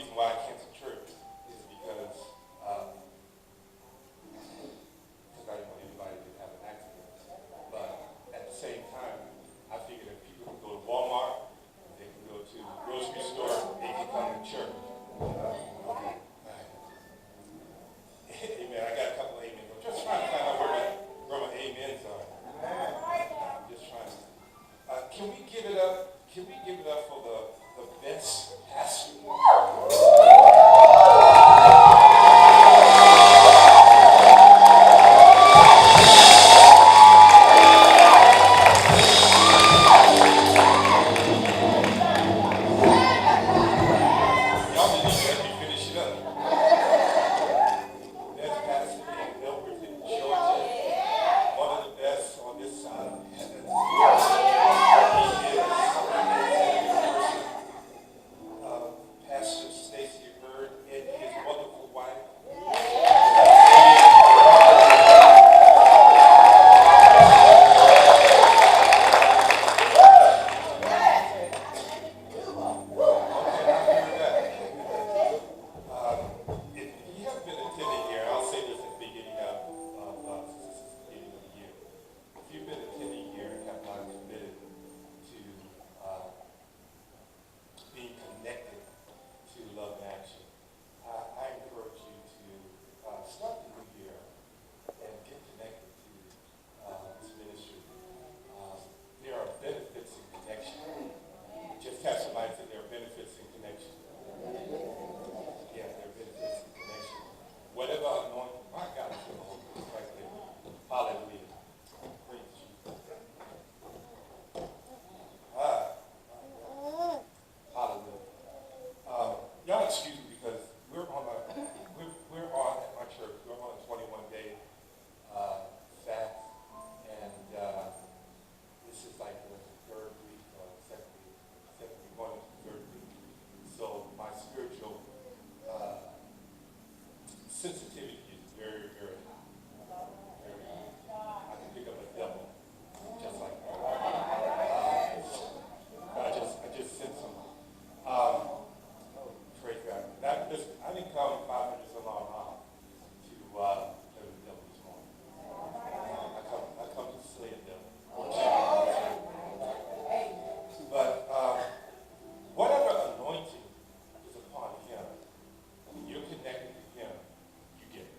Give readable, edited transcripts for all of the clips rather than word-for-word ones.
reason why I canceled church is because I didn't want anybody to have an accident. But at the same time, I figured if people can go to Walmart, they can go to the grocery store, they can come to church. Okay. Amen. I got a couple of amens. I'm just trying to find out where my amens are. I'm just trying to. Can we give it up? Can we give it up for the best pastor? Sensitivity is very, very high. I can pick up a devil just like that. I just sense them. Praise God. Listen, I didn't come 500 some odd miles to play with the devil this morning. I come to slay the devil. But whatever anointing is upon him, when you're connected to him, you get it.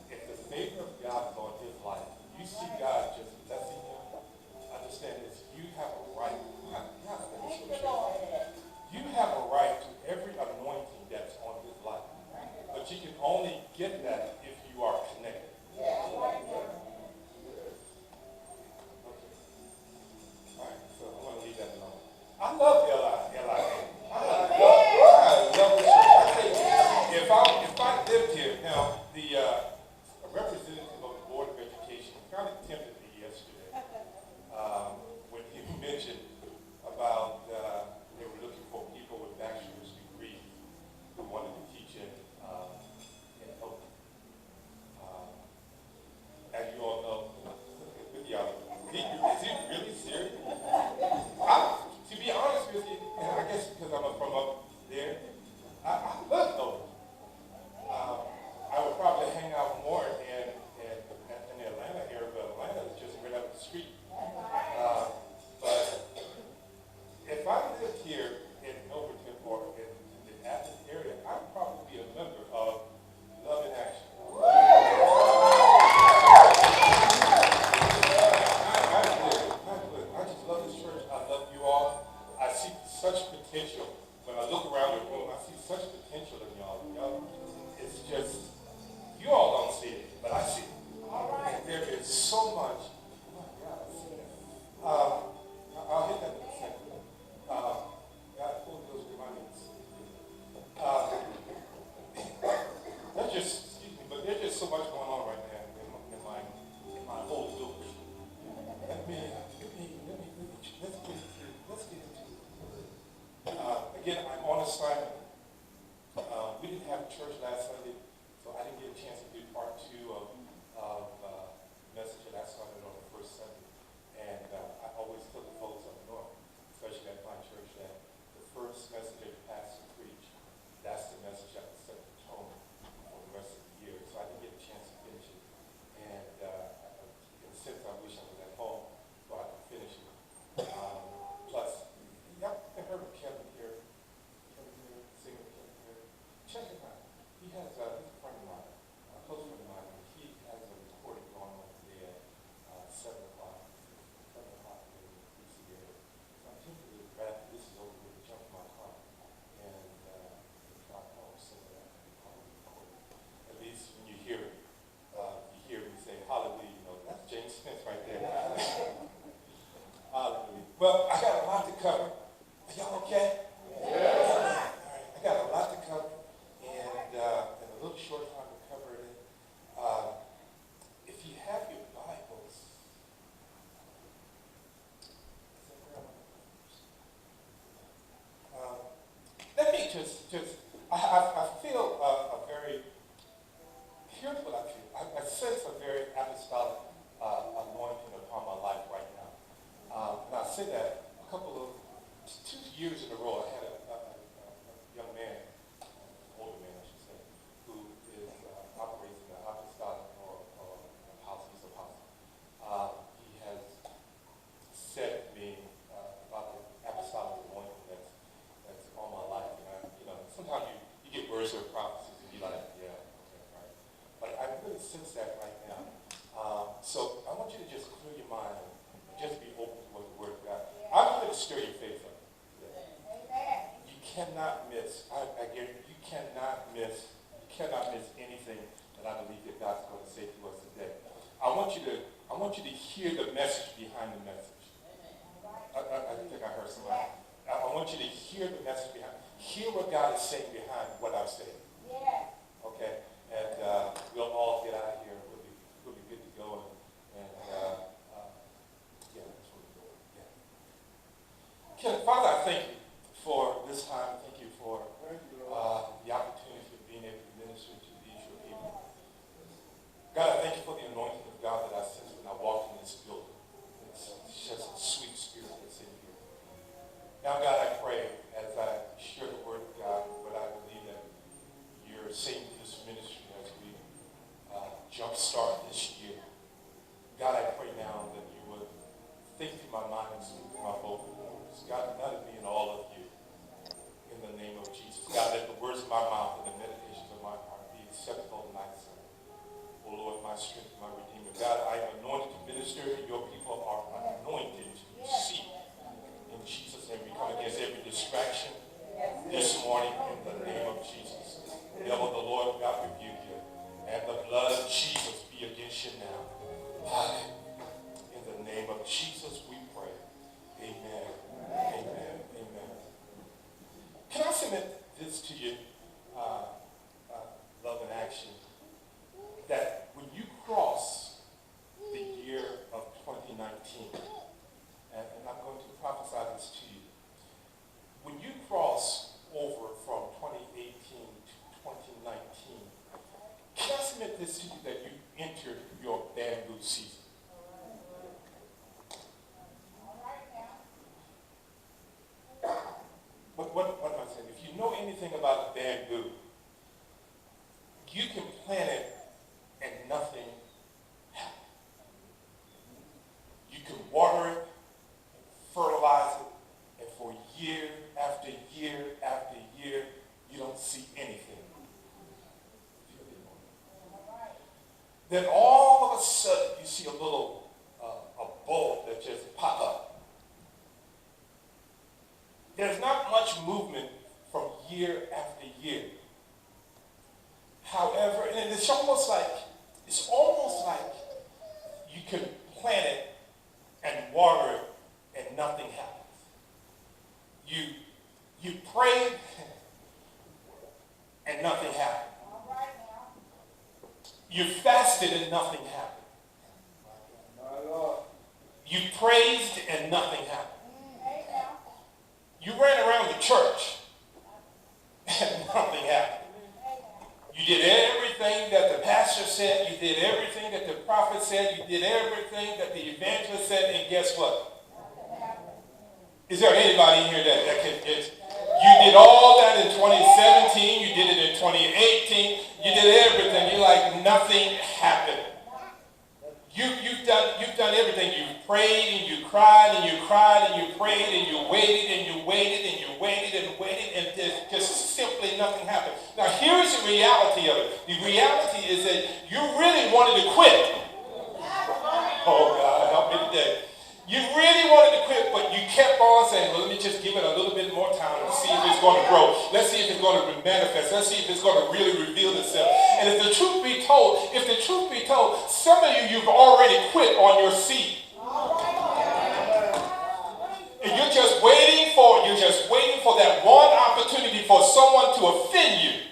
If the favor of God is on his life, you see God just blessing him, understand this, you have a right. You have a right to every anointing that's on his life. But you can only get that if you are connected. Okay. All right, so I'm going to leave that alone. I love L.I. I love the church. If I lived here, now, a representative of the Board of Education kind of tempted me yesterday when he mentioned about they were looking for people with bachelor's degrees who wanted to teach in Oakland. As you all know, with y'all, is he really serious? To be honest with you, and I guess because I'm from up there, I love Oakland. I would probably hang out more in the Atlanta area, but Atlanta is just right up the street. But if I lived here in Overton or in the Athens area, I'd probably be a member of Love in Action. I just love this church. I love you all. I see such potential. When I look around the room, I see such potential in y'all. It's just, you all don't see it, but I see it. And there is so much. Oh my God, I see it. I'll hit that in a second. God, Holy Ghost, remind me. There's just, excuse me, but there's just so much going on right now in my whole village. Let's get into it. Again, I'm on assignment. We didn't have church last Sunday, so I didn't get a chance to do part 2 of message that I started on the first Sunday. And I always tell the folks up north, especially at my church, that the first message of the pastor I feel a very, here's what I feel. I sense a very apostolic anointing upon my life right now. And I say that a couple of, 2 years in a row, I had a young man, older man I should say, who is operates in the apostolic or apostle. He's apostle. He has said to me about the apostolic anointing that's on my life. And sometimes you get words of prophecies and you're like, yeah, okay, right. But I really sense that right now. So I want you to just clear your mind and just be open to what the Word of God. I'm going to stir your faith up. You cannot miss. I guarantee you cannot miss anything that I believe that God's going to say to us today. I want you to hear the message behind the message. I think I heard somebody. I want you to hear the message behind. Hear what God is saying behind what I'm saying. Okay, and we'll all get out of here. We'll be good to go. And yeah, that's what we're doing. Yeah. Father, I thank you for this time. Thank you for the opportunity of being able to minister to these your people. God, I thank you for the anointing of God that I sense when I walk in this building. It's just a sweet spirit that's in here. Now, God, I pray as I share the word of God, but I believe that you're saying to this ministry as we jumpstart this year. God, I pray now that you would think through my mind and speak through my vocal cords. God, none of me and all of you. In the name of Jesus. God, let the words of my mouth and the meditations of my heart be acceptable in thy sight. O Lord, my strength and my redeemer. God, I am anointed to minister, and your people are anointed to receive. In Jesus' name, we come against every distraction this morning in the name of Jesus. The devil, the Lord God, rebuke you. And the blood of Jesus be against you now. In the name of Jesus, we pray. Amen. Amen. Amen. Can I submit this to you, love and action, that when you cross the year of 2019, and I'm going to prophesy this to you, when you cross over from 2018 to 2019, can I submit this to you that you entered your bamboo season? What am I saying? If you know anything about bamboo, you can plant it and nothing happens. You can water it, fertilize it, and for year after year after year, you don't see anything. Then all of a sudden, you see a little a bulb that just pop up. There's not much movement from year after year. However, and it's almost like you can plant it and water it and nothing happens. You prayed and nothing happened. You fasted and nothing happened. You praised and nothing happened. You ran around the church and nothing happened. You did everything that the pastor said. You did everything that the prophet said. You did everything that the evangelist said. And guess what? Is there anybody in here that can get? You did all that in 2017. You did it in 2018. You did everything. You're like, nothing happened. You've done everything. You prayed and you cried and you cried and you prayed and you waited and you waited and you waited and waited and just simply nothing happened. Now here's the reality of it. The reality is that you really wanted to quit. Oh God, help me today. You really wanted to quit, but you kept on saying, well, let me just give it a little bit more time and see if it's going to grow. Let's see if it's going to manifest. Let's see if it's going to really reveal itself. And if the truth be told, some of you've already quit on your seed. And you're just waiting for that one opportunity for someone to offend you.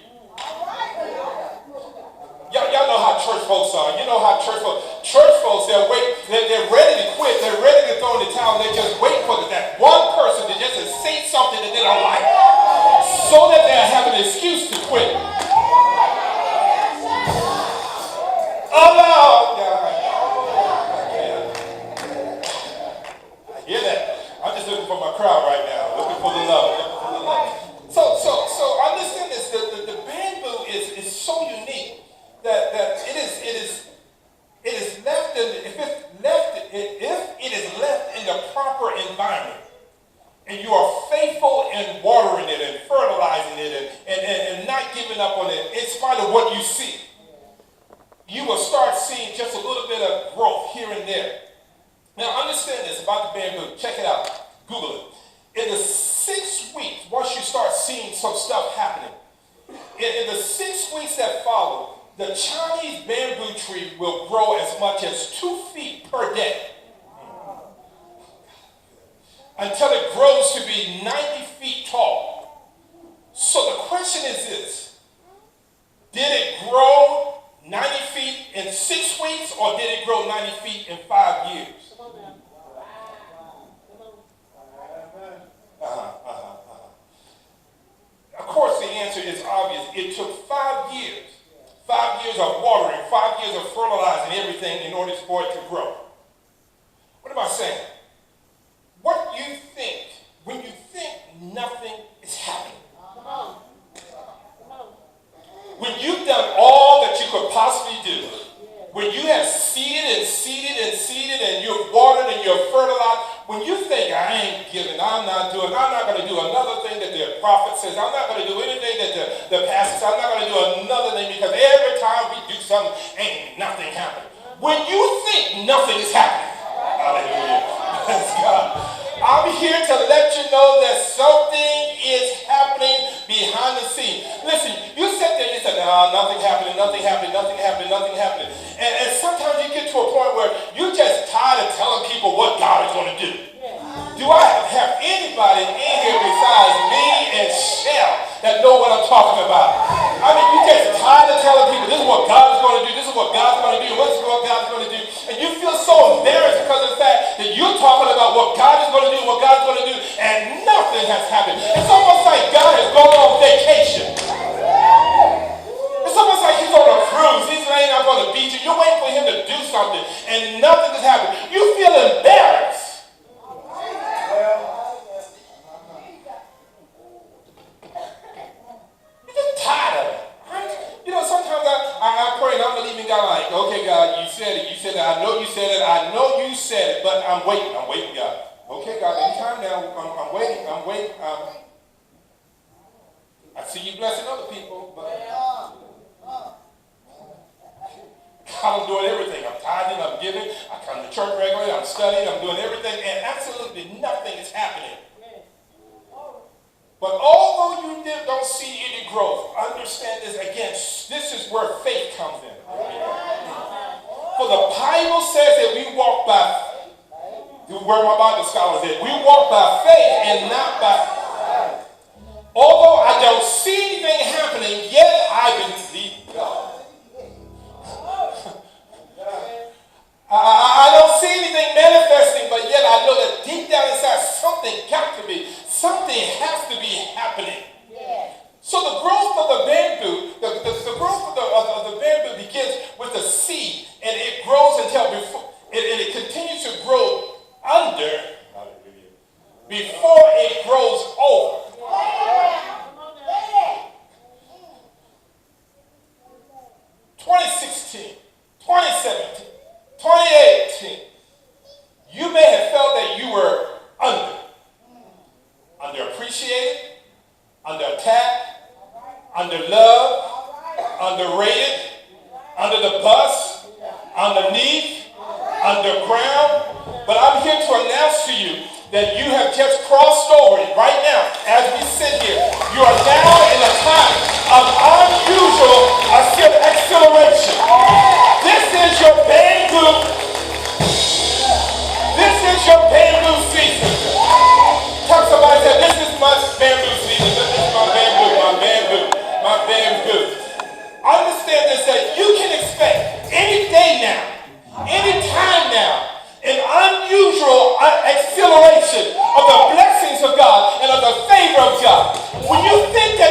Y'all know how church folks are. You know how church folks, they're ready to quit. They're ready to throw in the towel. They're just waiting for that one person to just say something that they don't like. so that they'll have an excuse to quit. Allow God. I hear that. I'm just looking for my crowd right now. Looking for the love. Looking for the love. So understand this. The bamboo is so unique that it is left in if it is left in the proper environment, and you are faithful in watering it and fertilizing it and not giving up on it in spite of what you see, you will start seeing just a little bit of growth here and there. Now understand this about the bamboo. Check it out. Google it. In the 6 weeks, once you start seeing some stuff happening, in the 6 weeks that follow, the Chinese bamboo tree will grow as much as 2 feet per day until it grows to be 90 feet tall. So the question is this: did it grow 90 feet in 6 weeks, or did it grow 90 feet in 5 years? Of course, the answer is obvious. It took 5 years. 5 years of watering, 5 years of fertilizing everything in order for it to grow. What am I saying? What you think when you think nothing is happening? When you've done all that you could possibly do, when you have seeded and you've watered and you've fertilized, when you think, I ain't giving, I'm not going to do another thing that the prophet says, I'm not going to do anything that the pastor says, I'm not going to do another thing, because every time we do something, ain't nothing happening. When you think nothing is happening, hallelujah, praise God, I'm here to let you know that something is happening behind the scene. Listen, you sit there and you say, no, nothing happening. And sometimes you get to a point where you're just tired of telling people what God is going to do. Do I have anybody in here besides me and Shell that know what I'm talking about? I mean, you just tired of telling people this is what God is going to do, this is what God's going to do, this is what God's going to do. And you feel so embarrassed because of the fact that you're talking about what God is going to do, what God's going to do, and nothing has happened. It's almost like God has gone on vacation. It's almost like he's on a cruise. He's laying up on the beach and you're waiting for him to do something and nothing has happened. You feel embarrassed. You're just tired of it. Right? You know, sometimes I pray and I'm believing God, like, okay, God, you said it. I know you said it, but I'm waiting, God. Okay, God, anytime now, I'm waiting. I see you blessing other people, but God, I'm doing everything. I'm tithing, I'm giving, I come to church regularly, I'm studying, I'm doing everything, and absolutely nothing is happening. But although you don't see any growth, understand this again, this is where faith comes in. For the Bible says that we walk by, where my Bible scholars at, we walk by faith and not by sight. Although I don't see anything happening, yet I believe God. I don't see anything manifesting, but yet I know that deep down inside something has to be happening. So the growth of the bamboo, the growth of the bamboo begins with the seed, and it grows until it continues to grow before it grows over. 2016, 2017, 2018, you may have felt that you were underappreciated, under attack, under love, underrated, under the bus, underneath, underground. But I'm here to announce to you that you have just crossed over it right now as we sit here. You are now in a time of unusual acceleration. This is your bamboo. This is your bamboo season. Tell somebody that this is my bamboo season. This is my bamboo. Understand this, that you can expect any day now, any time now, an unusual acceleration of the blessings of God and of the favor of God. When you think that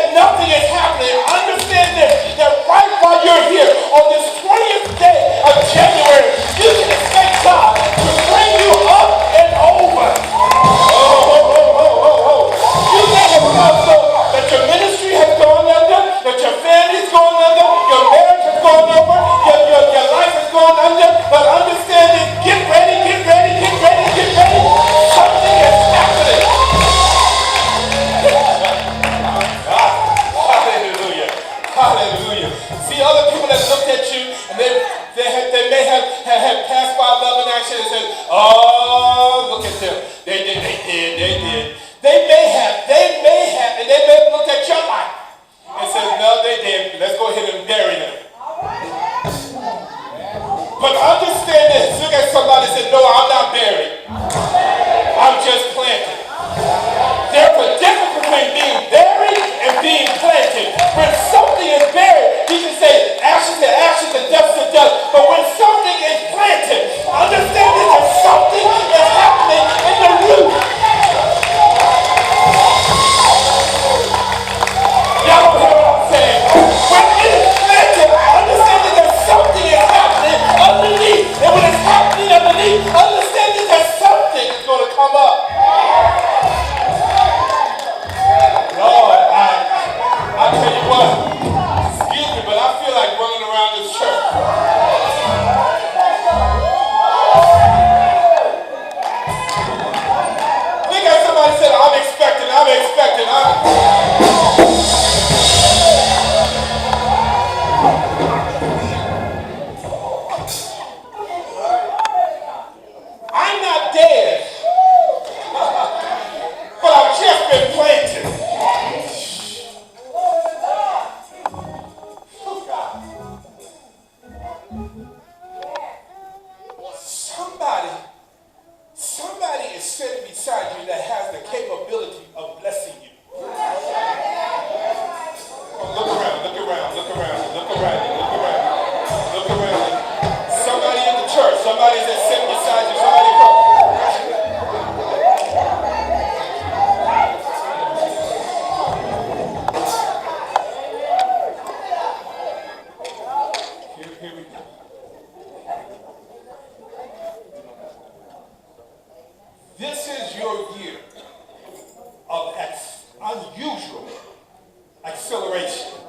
acceleration.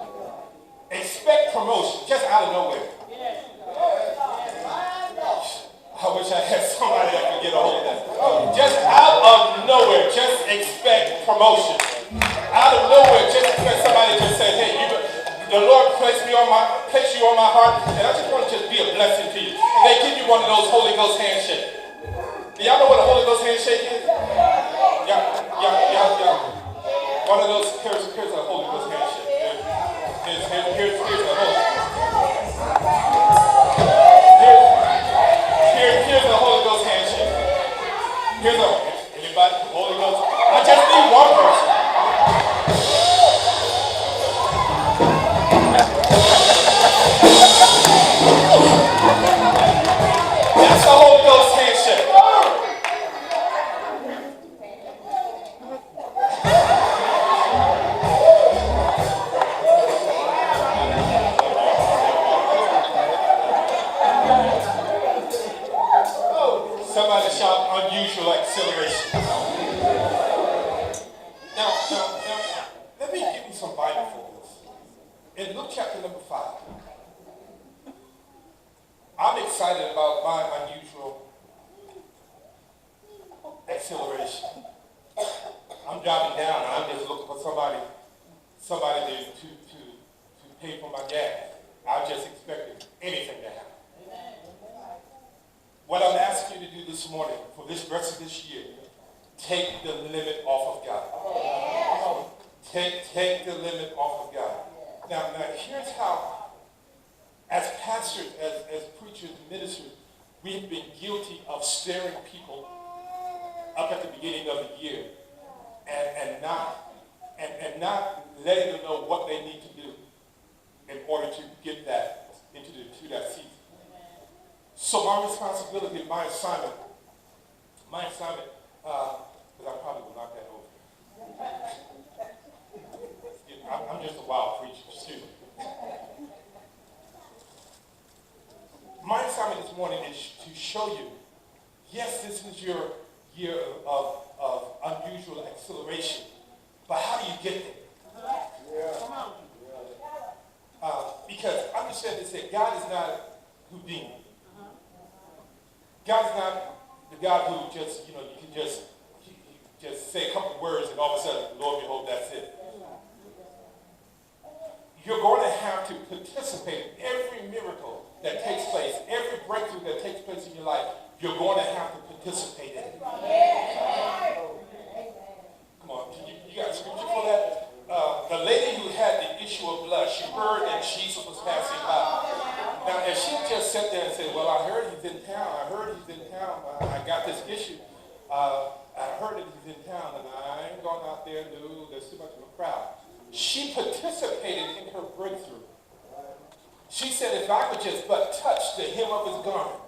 Expect promotion just out of nowhere. I wish I had somebody that could get a hold of that. Just out of nowhere, just expect promotion. Out of nowhere, just expect somebody to say, hey, the Lord placed you on my heart, and I just want to just be a blessing to you. And they give you one of those Holy Ghost handshakes. Do y'all know what a Holy Ghost handshake is? Yeah. One of those, here's a Holy Ghost handshake. Here's a Holy Here's the Holy Ghost handshake. Here's anybody? Holy Ghost. I just need one person. That's the Holy Ghost handshake. Somebody shout unusual acceleration. Now, let me give you some Bible for this. In Luke chapter number 5, I'm excited about my unusual acceleration. I'm driving down and I'm just looking for somebody to pay for my gas. I just expected anything to happen. What I'm asking you to do this morning, for this rest of this year, take the limit off of God. Take the limit off of God. Now here's how, as pastors, as preachers, ministers, we've been guilty of staring people up at the beginning of the year and not letting them know what they need to do in order to get that to that season. So my responsibility, my assignment, because I probably will knock that over. I'm just a wild preacher, excuse me. My assignment this morning is to show you, yes, this is your year of unusual acceleration, but how do you get there? Because understand this, that God is not Houdini. God's not the God who just, you can just say a couple of words and all of a sudden, Lord, behold, that's it. You're going to have to participate in every miracle that takes place, every breakthrough that takes place in your life. You're going to have to participate in it. Come on, you got a scripture for that? The lady who had the issue of blood, she heard that Jesus was passing by. Now, if she just sat there and said, well, I heard he's in town. I got this issue. I heard that he's in town, and I ain't going out there. No, there's too much of a crowd. She participated in her breakthrough. She said, if I could just but touch the hem of his garment,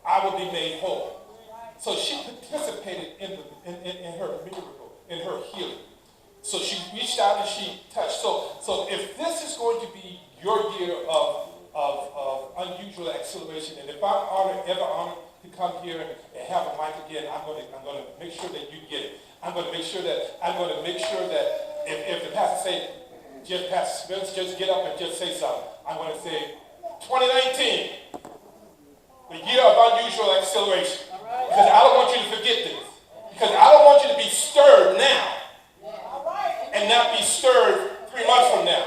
I will be made whole. So she participated in her miracle, in her healing. So she reached out and she touched. So if this is going to be your year of unusual acceleration, and if I'm ever honored to come here and have a mic again, I'm going to make sure that you get it. I'm going to make sure that if the pastor say, just Pastor Spence, just get up and just say something. I'm going to say 2019, the year of unusual acceleration. Because I don't want you to forget this. Because I don't want you to be stirred now and not be stirred 3 months from now.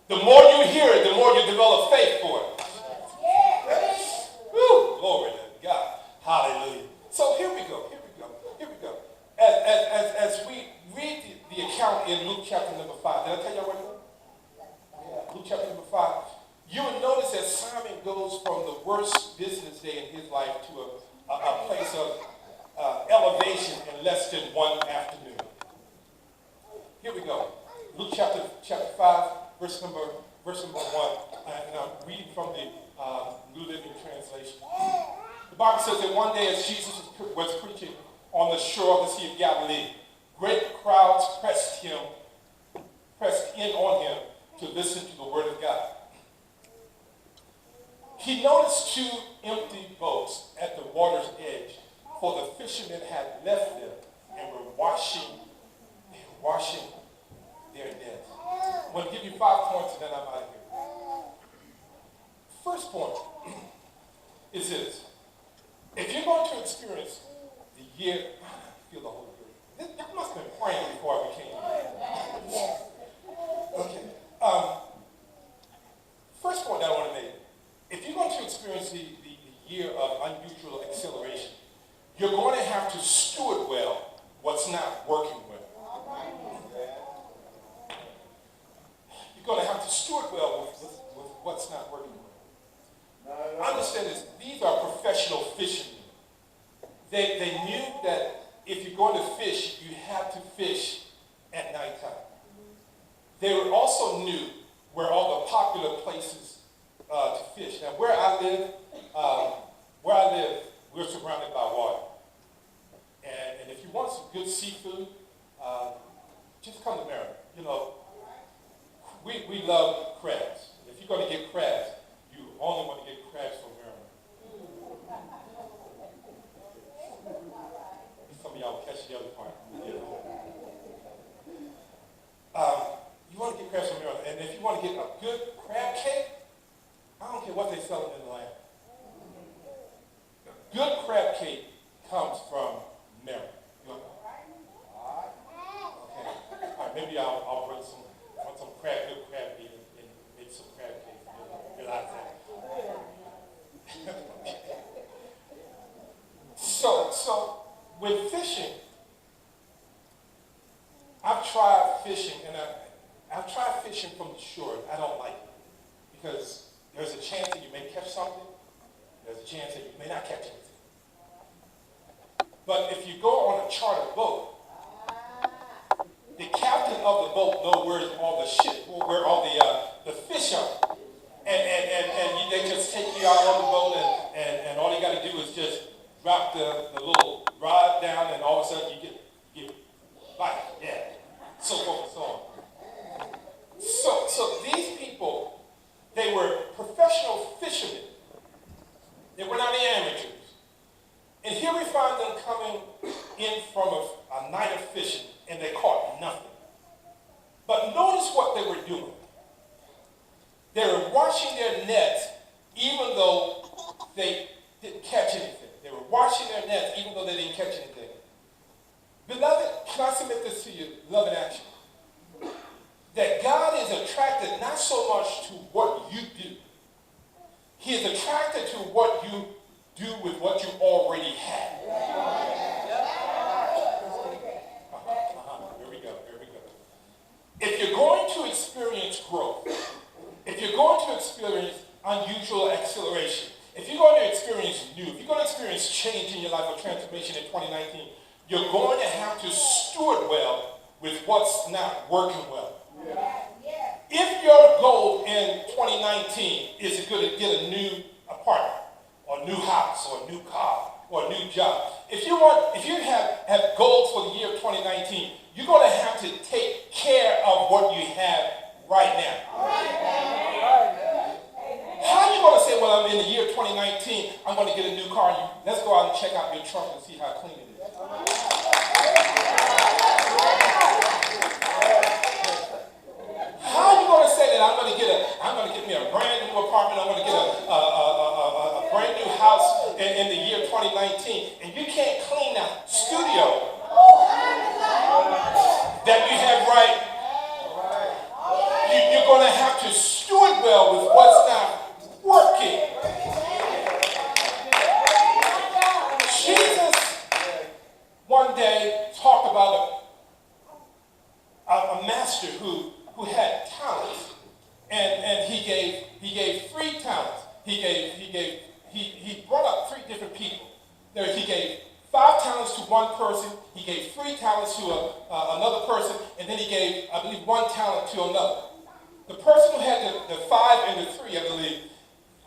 The more you hear it, the more you develop faith for it. Woo, glory to God. Hallelujah. So here we go. As we read the account in Luke chapter number 5, did I tell y'all where to go? Yeah. Luke chapter number 5. You will notice that Simon goes from the worst business day in his life to a place of elevation in less than one afternoon. Here we go. Luke chapter 5, verse number 1, and I'm reading from the New Living Translation. The Bible says that one day as Jesus was preaching on the shore of the Sea of Galilee, great crowds pressed in on him to listen to the word of God. He noticed 2 empty boats at the water's edge, for the fishermen had left them and were washing I'm out of here. First point is this. If you're going to experience the year, I feel the Holy Spirit. Y'all must have been praying before I became here. Okay. First point that I want to make. If you're going to experience the year of unusual acceleration, you're going to have to steward well what's not working well. You're going to have to steward well with what's not working well. Understand this. These are professional fishermen. They knew that if you're going to fish, you have to fish at nighttime. They also knew where all the popular places to fish. Now, where I live, we're surrounded by water. And if you want some good seafood, just come to Maryland. You know, we love crabs. If you're going to get crabs, you only want to get crabs from Maryland. Some of y'all will catch the other part. You want to get crabs from Maryland. And if you want to get a good crab cake, I don't care what they're selling in the land. Good crab cake comes from Maryland. Okay. All right, maybe I'll bring some good crab meat and make some crab cake. Realize that. So with fishing, I've tried fishing, and I've tried fishing from the shore. I don't like it because there's a chance that you may catch something. There's a chance that you may not catch anything. But if you go on a chartered boat, the captain of the boat knows where all the fish are, and they just take you out on the boat, and all you got to do is just drop the little rod down, and all of a sudden you get bite, so forth and so on. So these people, they were professional fishermen. They were not amateurs. And here we find them coming in from a night of fishing, and they caught nothing. But notice what they were doing. They were washing their nets even though they didn't catch anything. They were washing their nets even though they didn't catch anything. Beloved, can I submit this to you? Love in action. That God is attracted not so much to what you do. He is attracted to what you do with what you already have. Here we go. If you're going to experience growth, if you're going to experience unusual acceleration, if you're going to experience new, if you're going to experience change in your life or transformation in 2019, you're going to have to steward well with what's not working well. If your goal in 2019 is to get a new apartment, or a new house, or a new car, or a new job, if you have goals for the year of 2019, you're going to have to take care of what you have right now. How are you going to say, well, I'm in the year 2019, I'm going to get a new car? Let's go out and check out your trunk and see how clean it is. How are you going to say that I'm going to get me a brand new apartment, I'm going to get a brand new house in the year 2019, and you can't clean that studio that you have right? You're going to have to steward well with what's not working. Jesus one day talked about a master who had talents, and he gave 3 talents. He brought up 3 different people. He gave 5 talents to one person. He gave 3 talents to another person, and then he gave, I believe, 1 talent to another. The person who had the 5 and the 3, I believe,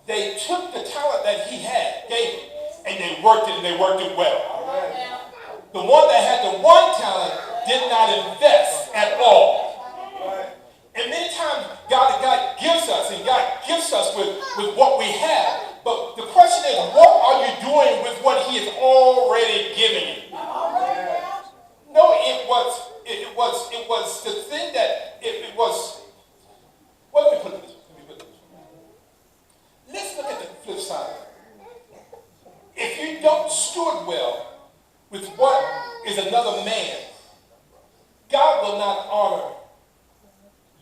they took the talent that he had, gave it, and they worked it well. The one that had the 1 talent did not invest at all. And many times God gives us, and God gifts us with what we have. But the question is, what are you doing with what he has already given you? No, it was the thing that it was. Well, let me put it this way. is another man, God will not honor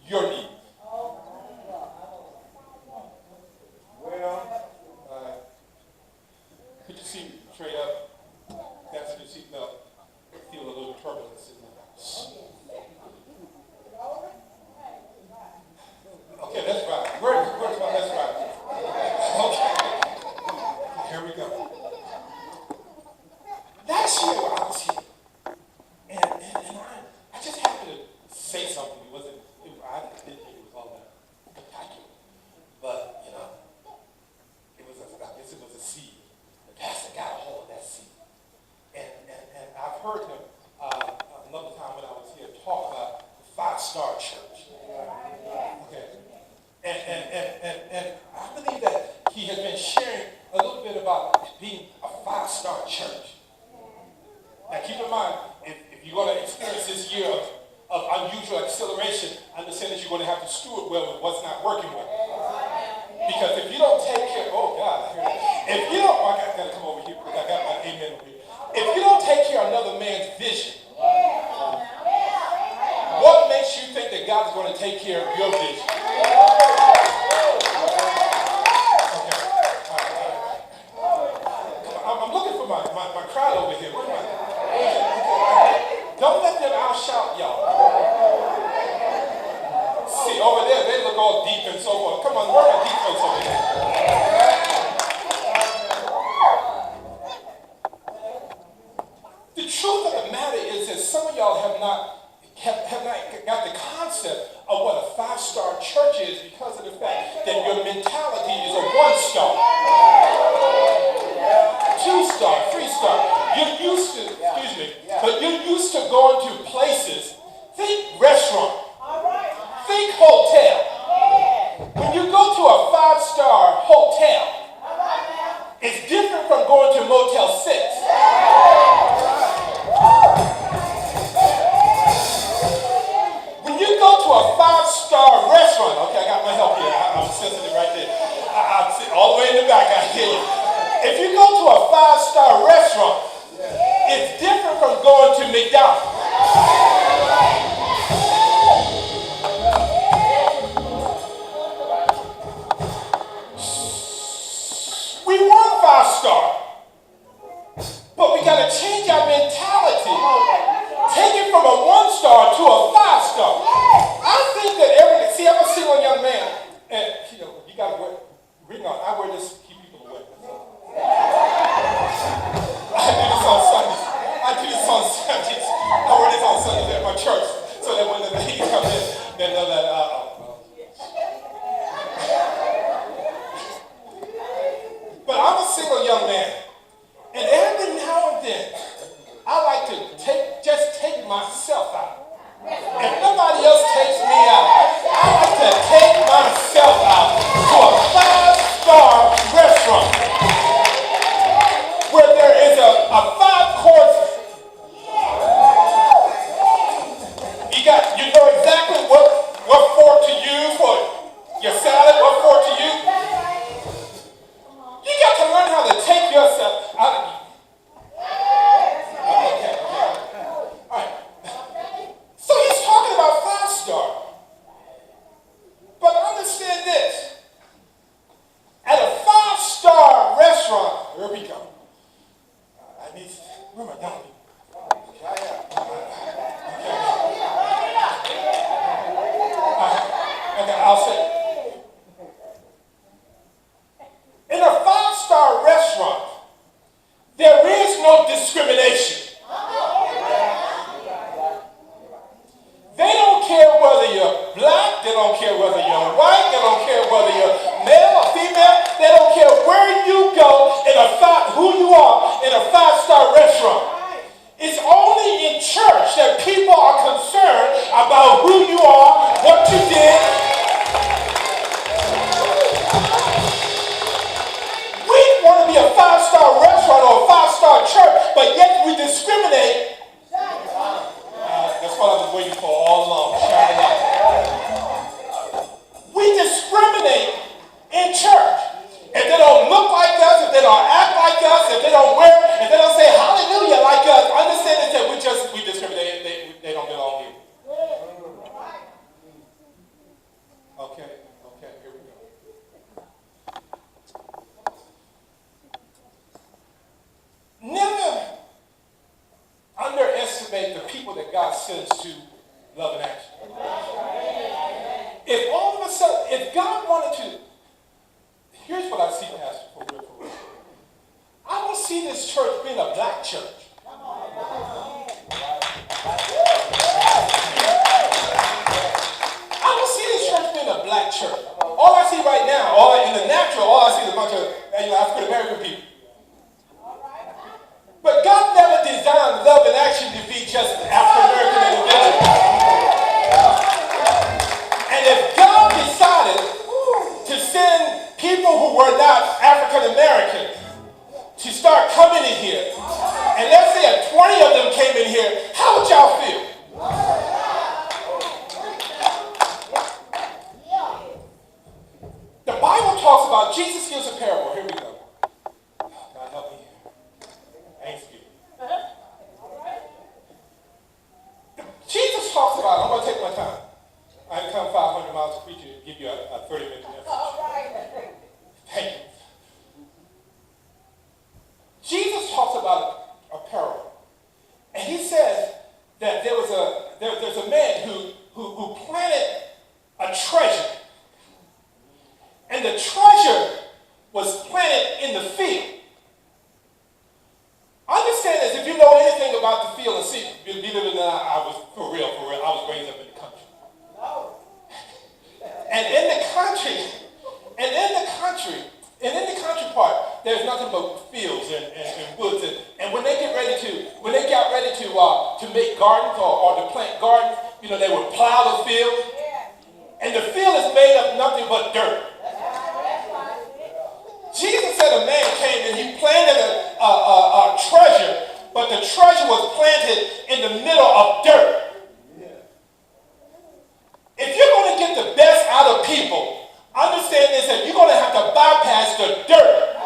your needs. Could you see straight up? That's your seatbelt. Feel a little turbulence in the house. Okay, that's right. Where's my that's right? Okay. Here we go. Last year I was here. And I just happened to say something. I didn't think it was all that spectacular. But, I guess it was a seed. The pastor got a hold of that seed. And I've heard him another time when I was here talk about the 5-star church. Okay. And I believe that he has been sharing a little bit about being a 5-star church. Now keep in mind, if you're going to experience this year of unusual acceleration, understand that you're going to have to steward well with what's not working well. Because if you don't take care, oh God, I hear that. If you don't, I got to come over here because I got my amen over here. If you don't take care of another man's vision, what makes you think that God's going to take care of your vision? Okay. All right. I'm looking for my crowd over here. Where am I? Don't let them outshout y'all. See, over there, they look all deep and so forth. Come on, where are my deep folks over here? The truth of the matter is that some of y'all have not got the concept of what a 5-star church is because of the fact that your mentality is a 1-star, 2-star, 3-star. You're used to, but you're used to going to places. Think restaurant. Think hotel. When you go to a 5-star hotel, it's different from going to Motel 6. When you go to a 5-star restaurant, okay, I got my help here. I'm sensitive right there. I'm sitting all the way in the back. I hear you. If you go to a 5-star restaurant, it's different from going to McDonald's. We want 5-star, but we got to change our mentality. Take it from a 1-star to a 5-star. I think that see, I'm a single young man, and you got to ring on. I wear this to keep people away. I do this on Sundays. I wear this on Sundays at my church, so that when the ladies come in, they know that. But I'm a single young man, and every now and then, I like to just take myself out. If nobody else takes me out, I like to take myself out to a 5-star restaurant where there is a 5-course. You know exactly what fork to use for your salad, what fork to use. You got to learn how to take yourself out. Okay. All right. So he's talking about 5-star. But understand this. At a 5-star restaurant, here we go. Where am I going? Okay, I'll say. In a 5-star restaurant, there is no discrimination. They don't care whether you're black, they don't care whether you're white, they don't care whether you're male or female, they don't care where you go who you are in a 5-star restaurant. It's only in church that people are concerned about who you are, what you did. We want to be a 5-star restaurant or a 5-star church, but yet we discriminate. That's what I've been waiting for all along. We discriminate in church. If they don't look like us, if they don't act like us, if they don't wear, if they don't say hallelujah like us, understand that we're sends to love and action. If all of a sudden, if God wanted to, here's what I see, Pastor, for real, for real. I don't see this church being a black church. I don't see this church being a black church. All I see right now, in the natural, all I see is a bunch of African American people. But God never designed love and action to be just African American individuals. And if God decided to send people who were not African American to start coming in here, and let's say 20 of them came in here, how would y'all feel? The Bible talks about, Jesus gives a parable. Here we go. God help me here. I ain't scared. Jesus talks about, I'm going to take my time. I didn't come 500 miles to preach you and give you a 30-minute message. Thank you. Jesus talks about a parable. And he says that there's a man who planted a treasure. And the treasure was planted in the field. Understand this, if you know anything about the field and see, believe it or not, I was for real, I was raised up in the country. And in the country part, there's nothing but fields and woods. And when they got ready to make gardens or to plant gardens, they would plow the field. And the field is made of nothing but dirt. Jesus said a man came and he planted a treasure, but the treasure was planted in the middle of dirt. If you're going to get the best out of people, understand this, that you're going to have to bypass the dirt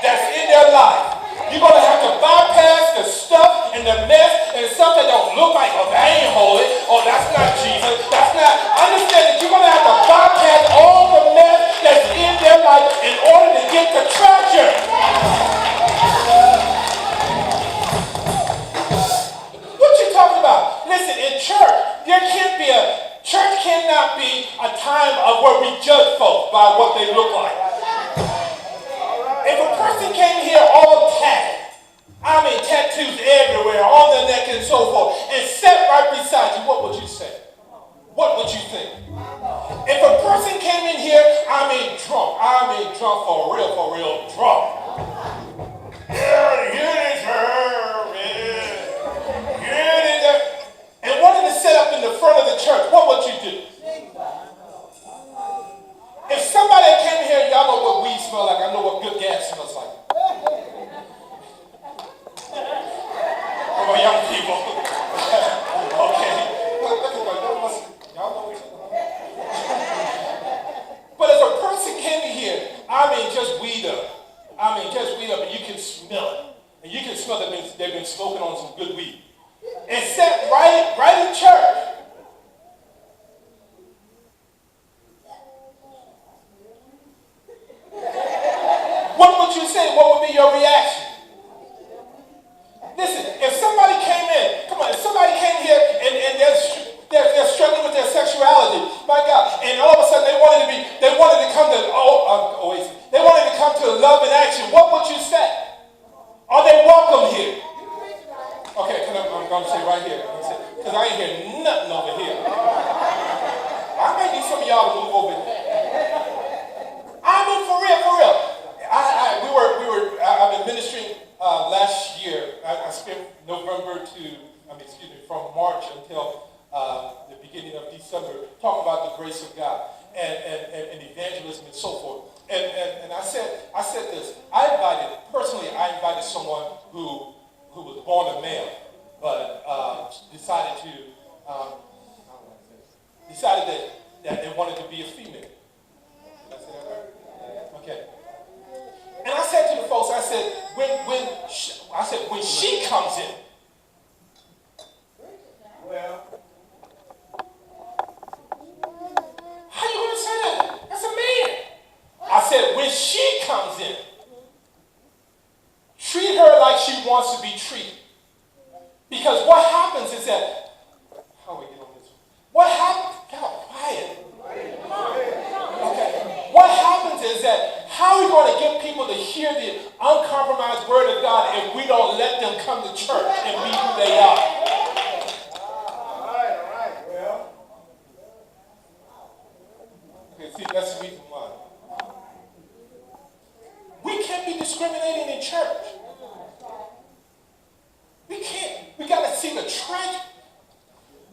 that's in their life. You're going to have to bypass the stuff and the mess and the stuff that don't look like, oh, that ain't holy, oh, that's not Jesus, that's not. Understand that you're going to have to bypass all the mess that's in their life in order to get the treasure. What you talking about? Listen, in church cannot be a time of where we judge folks by what they look like. If a person came here all tatted, tattoos everywhere, on the neck and so forth, and sat right beside you, what would you say? What would you think? If a person came in here, drunk for real, drunk. Yeah, you deserve it. And wanted to sit up in the front of the church, what would you do? If somebody came here, y'all know what weed smells like, I know what good gas smells like. For my young people. Okay. Y'all know what But if a person came in here, just weed up, and you can smell it. And you can smell that they've been smoking on some good weed. And sat right in church. What would you say? What would be your reaction? Listen, if somebody came in, if somebody came here and they're struggling with their sexuality, my God, and all of a sudden they wanted to come to Oasis. They wanted to come to love and action. What would you say? Are they welcome here? Okay, I'm going to say right here, because I ain't hear nothing over here. I might need some of y'all to move over here. For real. I've been ministering last year. I spent from March until the beginning of December, talking about the grace of God and evangelism and so forth. And I said this. I invited someone who was born a male, but decided that they wanted to be a female. Did I say that right? Okay. And I said to the folks, when she comes in, well, how you going to say that? That's a man. I said, when she comes in, treat her like she wants to be treated. Because what happens is that to hear the uncompromised word of God if we don't let them come to church and be who they are. All right. Well. Okay, see, that's the reason why. We can't be discriminating in church. We can't. We got to see the treasure.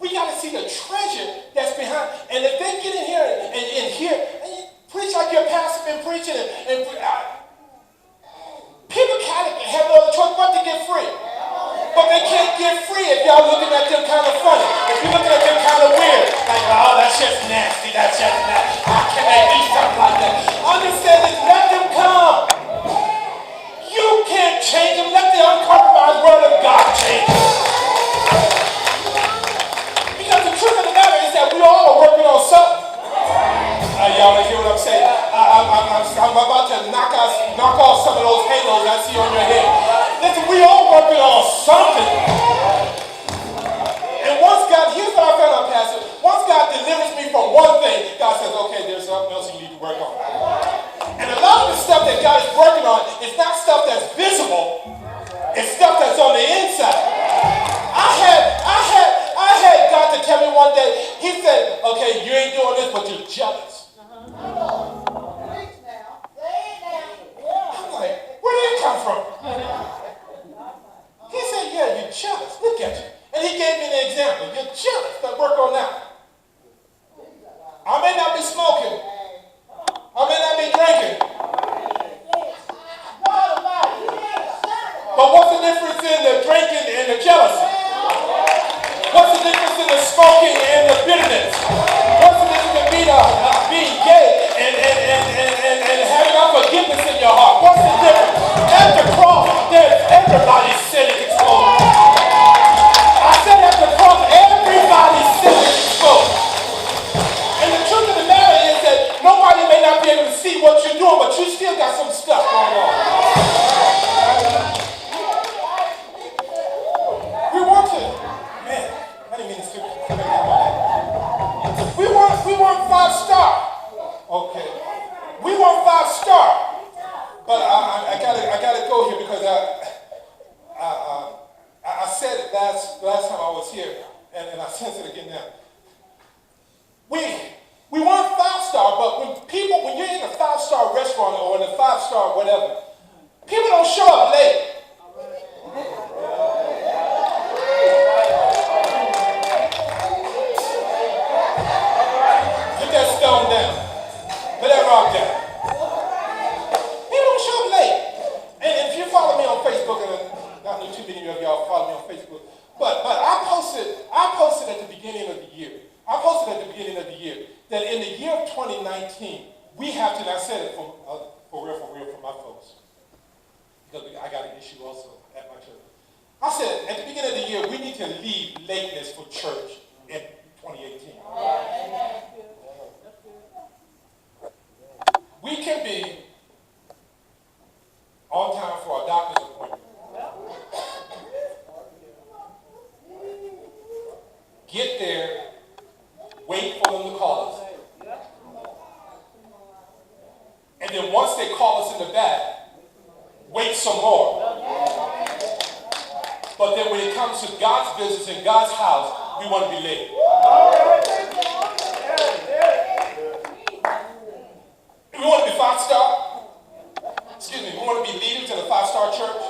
We got to see the treasure that's behind. And if they get in here and hear, and you preach like your pastor been preaching, people kind of have no other choice but to get free. But they can't get free if y'all looking at them kind of funny. If you're looking at them kind of weird. Like, oh, that's just nasty. That's just nasty. How can they be something like that? Understand this. Let them come. You can't change them. Let the uncompromised word of God change them. Because the truth of the matter is that we all are working on something. Y'all hear what I'm saying? I'm about to knock off some of those halos I see on your head. Listen, we all working on something. And here's what I found out, Pastor. Once God delivers me from one thing, God says, okay, there's something else you need to work on. And a lot of the stuff that God is working on is not stuff that's visible. It's stuff that's on the inside. I had God to tell me one day, he said, okay, you ain't doing this, but you're jealous. I'm like, where did it come from? He said, yeah, you're jealous. Look at you. And he gave me an example. You're jealous. Let's work on that. I may not be smoking. I may not be drinking. But what's the difference in the drinking and the jealousy? What's the difference in the smoking and the bitterness? What's the difference in being gay and having unforgiveness in your heart? What's the difference? At the cross, there's everybody's sin is exposed. I said at the cross, everybody's sin is exposed. And the truth of the matter is that nobody may not be able to see what you're doing, but you still got some stuff going on. We want to, man, I didn't mean to skip that. We want 5-star. Okay. We want 5-star. But I gotta go here because I said it last time I was here, and I sense it again now. We want 5-star, but when you're in a 5-star restaurant or in a 5-star whatever, people don't show up late. Put that stone down. Put that rock down. People don't show up late. And if you follow me on Facebook, and not too many of y'all follow me on Facebook, but I posted at the beginning of the year. I posted at the beginning of the year that in the year of 2019, we have to, and I said it for real for my folks, because I got an issue also at my church. I said at the beginning of the year, we need to leave lateness for church in 2018. We can be on time for our doctor's appointment. Get there, wait for them to call us. And then once they call us in the back, wait some more. But then when it comes to God's business in God's house, we want to be late. We want to be 5-star. Excuse me, we want to be leaders in a 5-star church.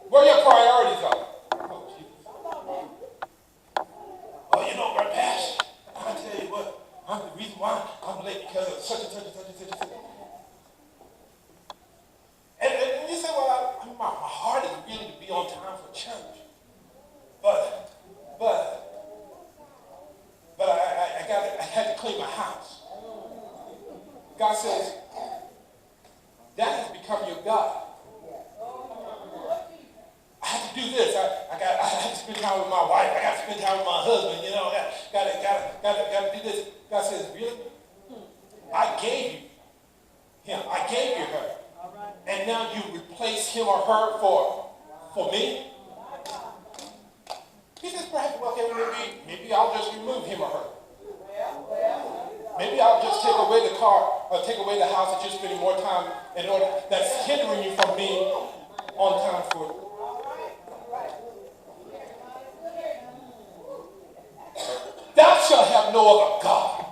Where your priorities are. Oh, Jesus. Oh, you know, Brother Pash, I'll tell you what, the reason why I'm late because of such and such and such and such and such. And you say, well, my heart is really to be on time for church. But I had to clean my house. God says, that has become your God. I have to do this. I have to spend time with my wife. I got to spend time with my husband. You know, got to do this. God says, really? I gave you him. I gave you her. And now you replace him or her for me? He says, perhaps, well, okay, maybe I'll just remove him or her. Maybe I'll just take away the car or take away the house that you're spending more time in order that's hindering you from being on time for it. Thou shalt have no other God.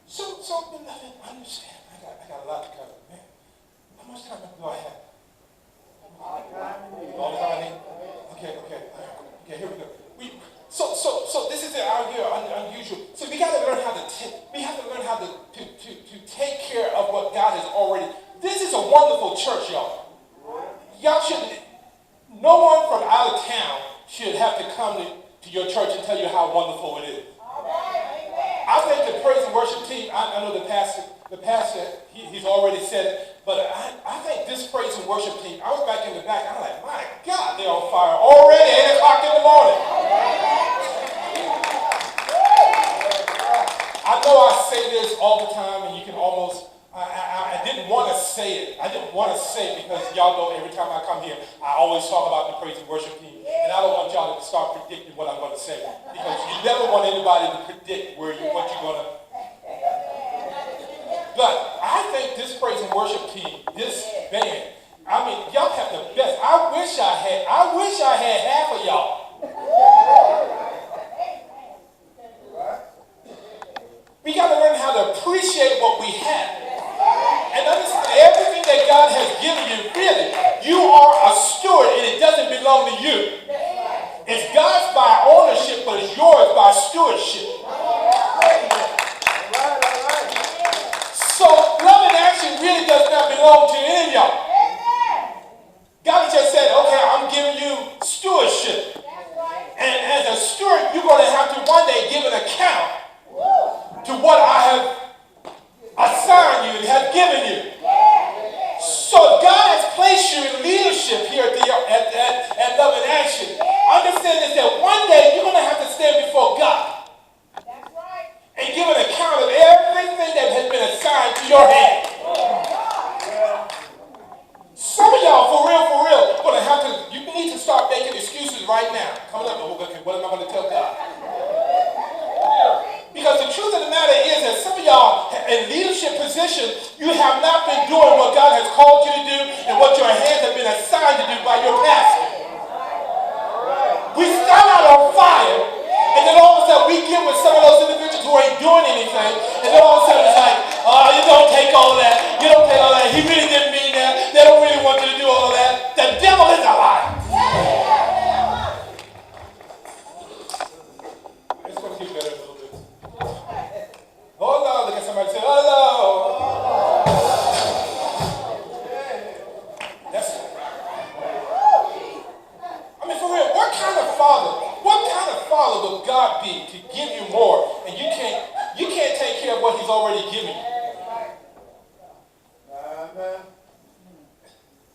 So I understand. I got a lot to cover, man. How much time do I have? All the time I need? Okay, here we go. So this is unusual. So we got to learn how to take care of what God has already. This is a wonderful church, y'all. Y'all shouldn't. No one from out of town should have to come to your church and tell you how wonderful it is. I think the praise and worship team. I know the pastor. He's already said it, but I think this praise and worship team. I was back in the back. I'm like, my God, they're on fire already. 8 o'clock in the morning. I know I say this all the time, and you can almost. I didn't want to say it. I didn't want to say it because y'all know every time I come here, I always talk about the praise and worship team. And I don't want y'all to start predicting what I'm going to say. Because you never want anybody to predict what you're going to. But I think this praise and worship team, this band, I mean, y'all have the best. I wish I had half of y'all. We got to learn how to appreciate what we have. And understand everything that God has given you, really, you are a steward and it doesn't belong to you. It's God's by ownership, but it's yours by stewardship. So love and action really does not belong to any of y'all. God just said, okay, I'm giving you stewardship. And as a steward, you're going to have to one day give an account to what I have assigned you and have given you. So God has placed you in leadership here at Love and Action. Understand this, that one day you're going to have to stand before God. That's right. And give an account of everything that has been assigned to your hand. Some of y'all, for real, going to have to, you need to start making excuses right now. Coming up, okay, what am I going to tell God? Because the truth of the matter is that some of y'all in leadership positions, you have not been doing what God has called you to do and what your hands have been assigned to do by your pastor. We start out on fire, and then all of a sudden we get with some of those individuals who ain't doing anything, and then all of a sudden it's like, oh, you don't take all that. You don't take all that. He really didn't mean that. They don't really want you to do all of that. The devil is a lie. It's going to get better a little bit. Hold on, look at somebody say, hello. That's it. I mean, for real, what kind of father will God be to give you more and you can't take care of what he's already given you?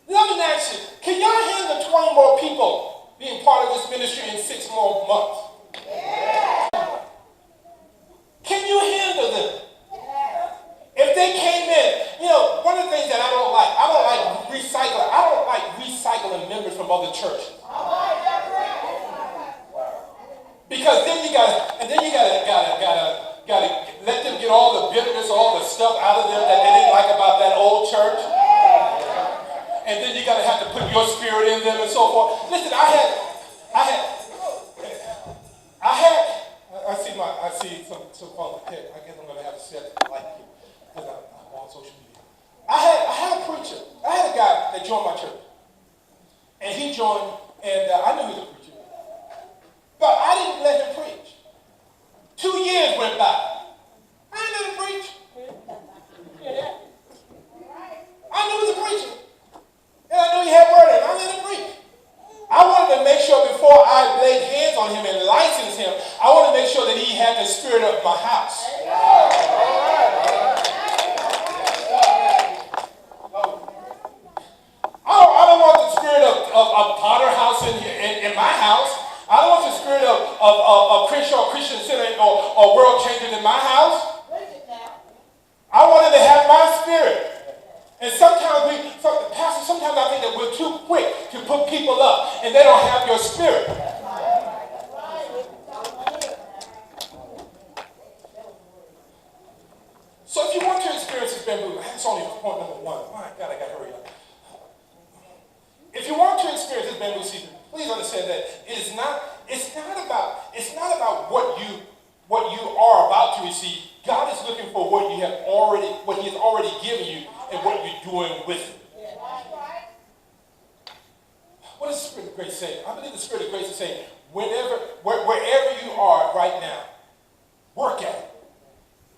Love and Action, can y'all handle 20 more people being part of this ministry in 6 more months? Can you handle them? If they came in, one of the things that I don't like recycling members from other churches. Because then you gotta let them get all the bitterness, all the stuff out of them that they didn't like about that old church. And then you gotta have to put your spirit in them and so forth. Listen, I see some so-called pit. I guess I'm gonna have to set it like you because I'm on social media. I had a preacher. I had a guy that joined my church, and he joined, and I knew he was a preacher, but I didn't let him preach. 2 years went by. I didn't let him preach. I knew he was a preacher, and I knew he had word in him. I let him preach. I wanted to make sure before I laid hands on him and licensed him, I wanted to make sure that he had the spirit of my house. I don't want the spirit of Potter House in my house. I don't want the spirit of Christian Center or World Changers in my house. I wanted to have my spirit. And sometimes I think that we're too quick to put people up and they don't have your spirit. bamboo season, please understand that it's not about what you are about to receive. God is looking for what He has already given you and what you're doing with it. What does the Spirit of grace say? I believe the Spirit of grace is saying, wherever you are right now, work at it.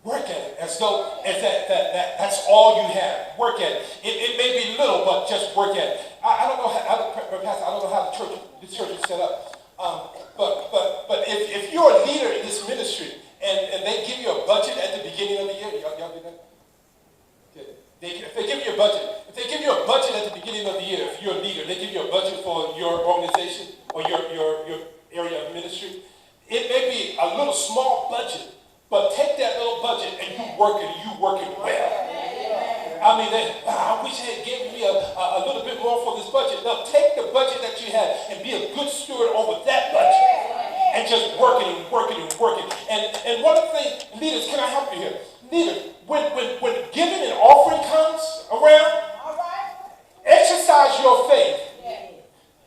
Work at it as though that's all you have. Work at it. It may be little, but just work at it. I don't know how this church is set up. But if you're a leader in this ministry and they give you a budget at the beginning of the year, y'all do that? Okay. If they give you a budget at the beginning of the year, if you're a leader, they give you a budget for your organization or your area of ministry. It may be a little small budget, but take that little budget and you work it well. I mean, I wish they had given me a little bit more for this budget. No, take the budget that you have and be a good steward over that budget. And just work it. And one of the things, leaders, can I help you here? Leaders, when giving and offering comes around, exercise your faith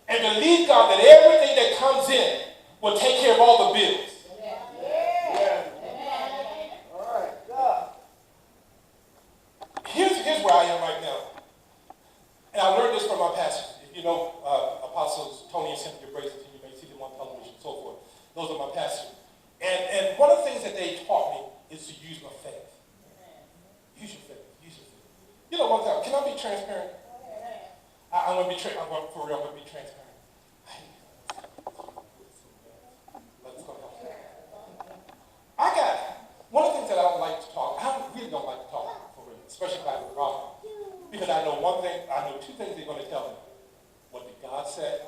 and believe God that everything that comes in will take care of all the bills. Here's where I am right now. And I learned this from my pastors. If you know Apostles Tony and Cynthia Brazen, you may see them on television and so forth. Those are my pastors. And one of the things that they taught me is to use my faith. Use your faith. You know, one time, can I be transparent? I'm going to be transparent. One of the things that I don't like to talk, I really don't like to talk, for real, especially about the problem. Because I know two things they're going to tell me. What did God say?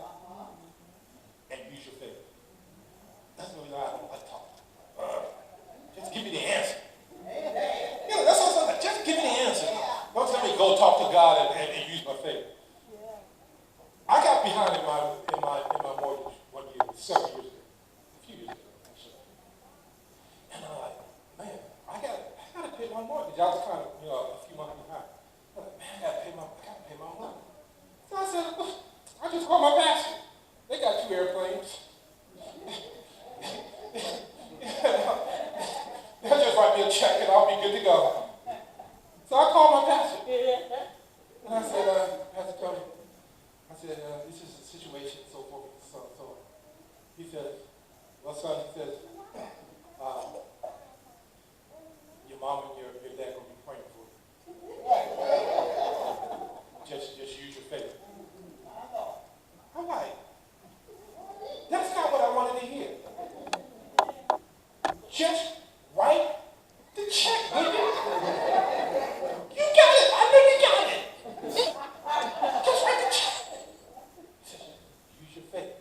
And use your faith. That's the reason I don't like to talk. Just give me the answer. That's what I'm saying. Just give me the answer. Don't tell me go talk to God and use my faith. I got behind in my mortgage one year, several years ago, a few years ago, actually. And I'm like, man, I gotta pay my mortgage. I was kind of, a few months behind. I'm like, man, I gotta pay my mortgage. So I said, I just called my pastor. They got 2 airplanes. They'll just write me a check and I'll be good to go. So I called my pastor. And I said, Pastor Tony, this is a situation, so forth, so. He said, well, son, your mom and your dad will be praying for you. Just use your faith. I'm like, that's not what I wanted to hear. Just write the check, will you? You got it. I know you got it. Just write the check. He said, use your faith.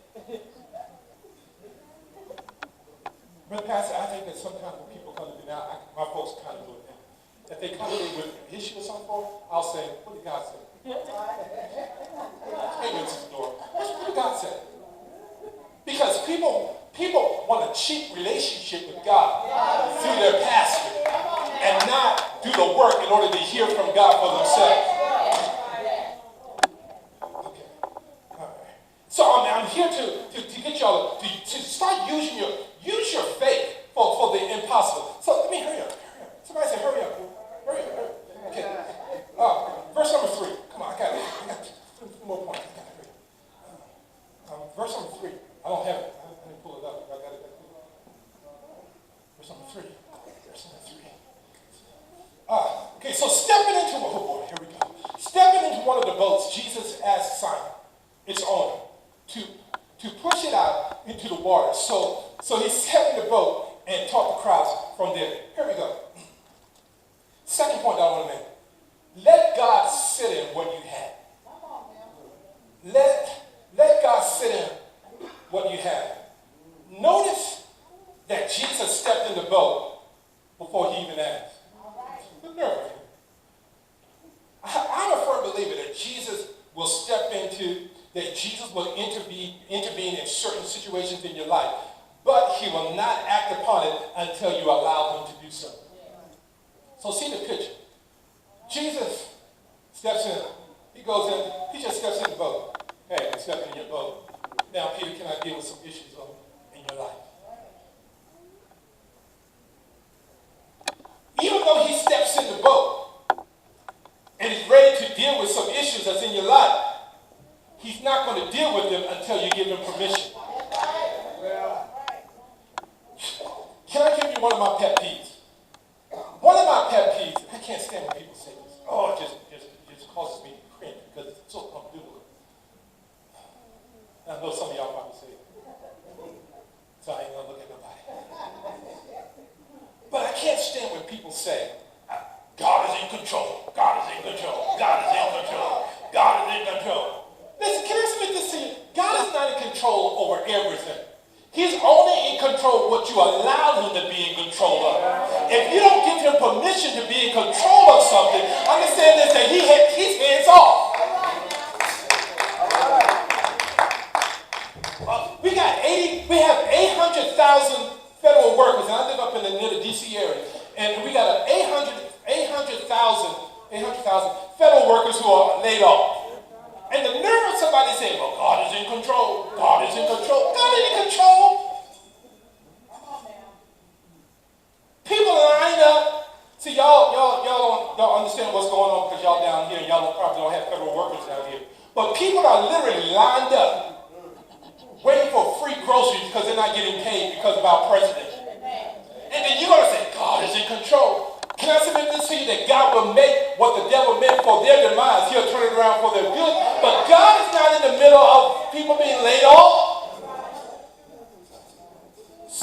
Brother Pastor, I think that sometimes when people come to me now, my folks kind of do it now. If they come to me with an issue or something, I'll say, what did God say? Hey, Mrs. Dora, what did God say? Because people want a cheap relationship with God through their pastor and not do the work in order to hear from God for themselves. Okay. All right. So I'm here to get y'all to start using your faith for the impossible. So let me hurry up. Somebody say hurry up. Hurry up. Okay. Verse number 3. Come on, I got 2 more points. I got to hurry up. Verse number 3. I don't have it. I didn't pull it up. I got it. Verse number 3. Okay, so stepping into here we go. Stepping into one of the boats, Jesus asked Simon, its owner, to push it out into the water. So he sat in the boat and taught the crowds from there. Here we go. Second point that I want to make. Let God sit in what you have. Let God sit in what you have. Notice that Jesus stepped in the boat before he even asked. Look nervous. I'm a firm believer that Jesus will Jesus will intervene in certain situations in your life, but he will not act upon it until you allow him to do so. So see the picture. Jesus steps in. He goes in. He just steps in the boat. Hey, man stepping in your boat. Now, Peter, can I deal with some issues in your life? Even though he steps in the boat and is ready to deal with some issues that's in your life, he's not going to deal with them until you give him permission. Can I give you one of my pet peeves? One of my pet peeves, I can't stand when people say this. Oh, it just causes me to cringe because it's so unbiblical. And I know some of y'all probably say it. So I ain't going to look at nobody. But I can't stand when people say, God is in control. God is in control. God is in control. God is in control. Listen, can I submit this to you? God is not in control over everything. He's only in control of what you allow him to be in control of. If you don't give him permission to be in control of something, understand this, that he's hands off. We have 800,000 federal workers, and I live up near the DC area, and we got 800,000 federal workers who are laid off. And the nerve of somebody saying, well, God is in control. God is in control. God is in control. People line up. See, y'all don't understand what's going on because y'all down here, and y'all probably don't have federal workers down here. But people are literally lined up, waiting for free groceries because they're not getting paid because of our president. And then you're going to say, God is in control. Can I submit this to you that God will make what the devil meant for their demise, he'll turn it around for their good. But God is not in the middle of people being laid off.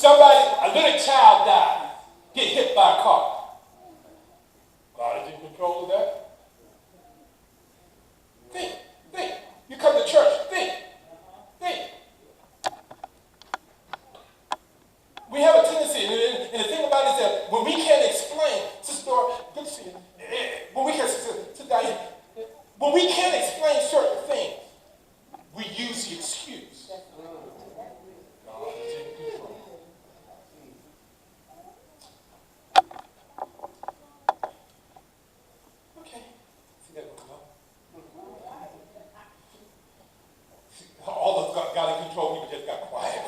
A little child died, get hit by a car. God is in control of that. Think. You come to church, think. We have a tendency, and the thing about it is that when we can't explain, Sister Dora, good to see you. When we can't explain certain things, we use the excuse. God is in control. Okay. See that one come up? All those God in control people just got quiet.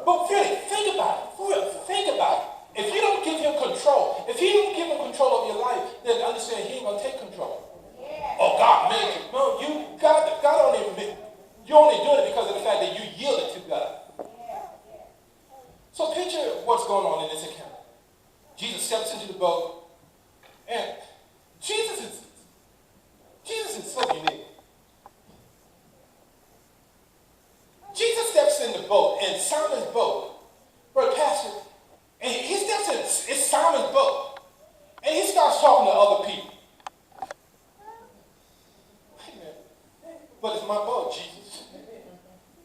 But really, think about it. For real, think about it. If you don't give him control, if he don't give him control of your life, then understand he ain't going to take control. Yeah. Oh, God made you. No, God only, you're only doing it because of the fact that you yielded to God. Yeah. So picture what's going on in this account. Jesus steps into the boat, and Jesus is so unique. Jesus steps in the boat, and Simon's boat, Brother Pastor, and he steps in, it's Simon's boat, and he starts talking to other people. Wait a minute, but it's my boat, Jesus.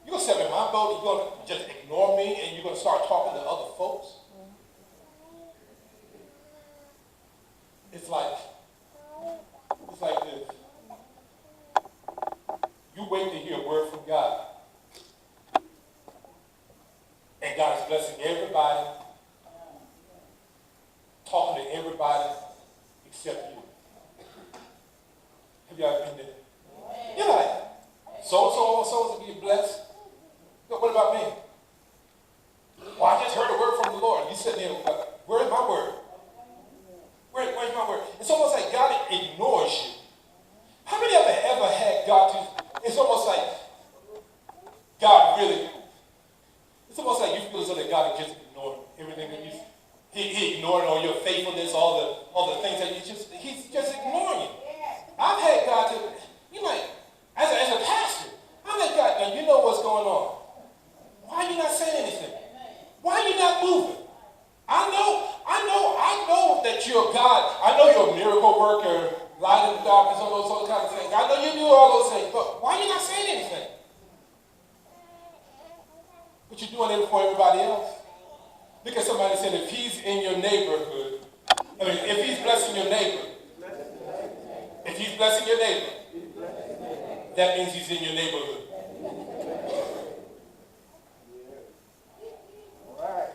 You're going to step in my boat, you're going to just ignore me, and you're going to start talking to other folks? It's like this. You wait to hear a word from God. And God is blessing everybody, talking to everybody except you. Have you ever been there? You're like, so to be blessed. But what about me? Well, I just heard a word from the Lord. You sitting there, where's my word? Where's my word? It's almost like God ignores you. How many of you ever had God to, it's almost like God really, it's almost like you feel as though that God just ignored everything that he ignored all your faithfulness, all the things that he's just ignoring you. I've had God to, as a pastor, I'm like, God, now you know what's going on. Why are you not saying anything? Why are you not moving? I know that you're God. I know you're a miracle worker, light in the darkness, all those kinds of things. I know you do all those things, but why are you not saying anything? But you're doing it for everybody else. Look at somebody saying, if he's in your neighborhood, if he's blessing your neighbor, that means he's in your neighborhood. All right.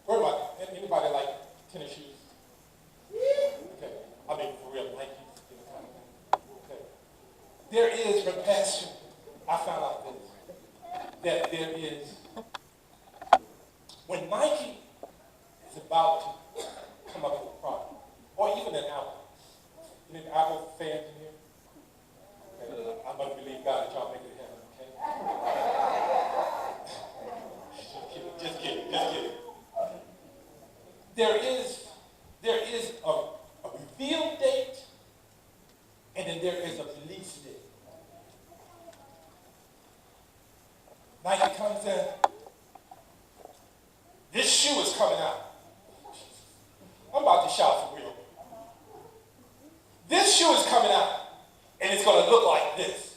Where am I? Anybody like tennis shoes? or even an apple. Any apple fans in here? Okay. I'm going to believe God that y'all make it to heaven, okay? Just kidding. There is a reveal date, and then there is a release date. Nike comes in. This shoe is coming out. I'm about to shout for real. This shoe is coming out, and it's going to look like this.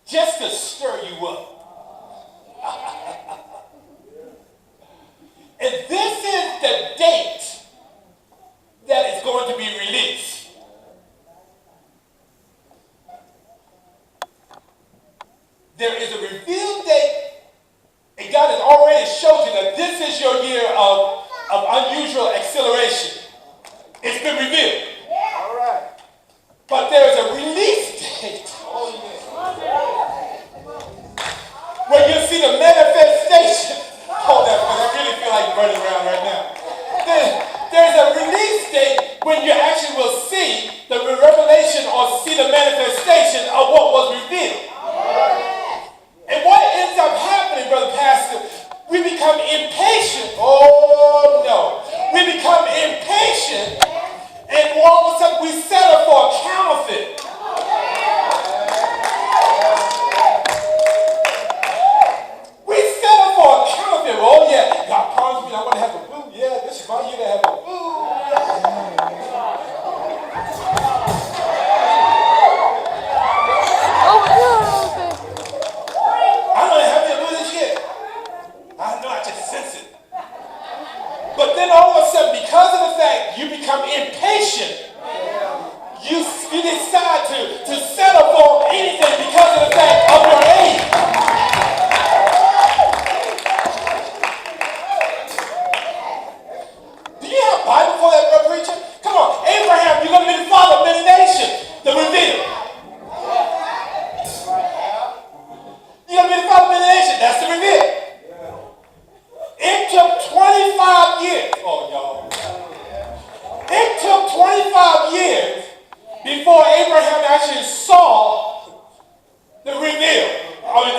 Just to stir you up. And this is the date that is going to be released. There is a revealed date, and God has already showed you that this is your year of unusual acceleration. It's been revealed. Yeah. All right. But there is a release date. Where you see the manifestation. Hold that, because I really feel like running around right now. There's a release date when you actually will see the revelation or see the manifestation of what was revealed. And what ends up happening, Brother Pastor, we become impatient. Oh, no. We become impatient, and all of a sudden we settle for a counterfeit. We settle for a counterfeit. Oh, yeah, God promised me I'm going to have a boo. Yeah, this is my year to have a boo. But then all of a sudden, because of the fact you become impatient, you decide to settle for anything because of the fact of your age. Do you have a Bible for that, brother preacher? Come on, Abraham, you're going to be the father of many nations. The reveal. You're going to be the father of many nations. That's the reveal. It took 25 years. Oh, y'all. It took 25 years before Abraham actually saw the reveal. I mean,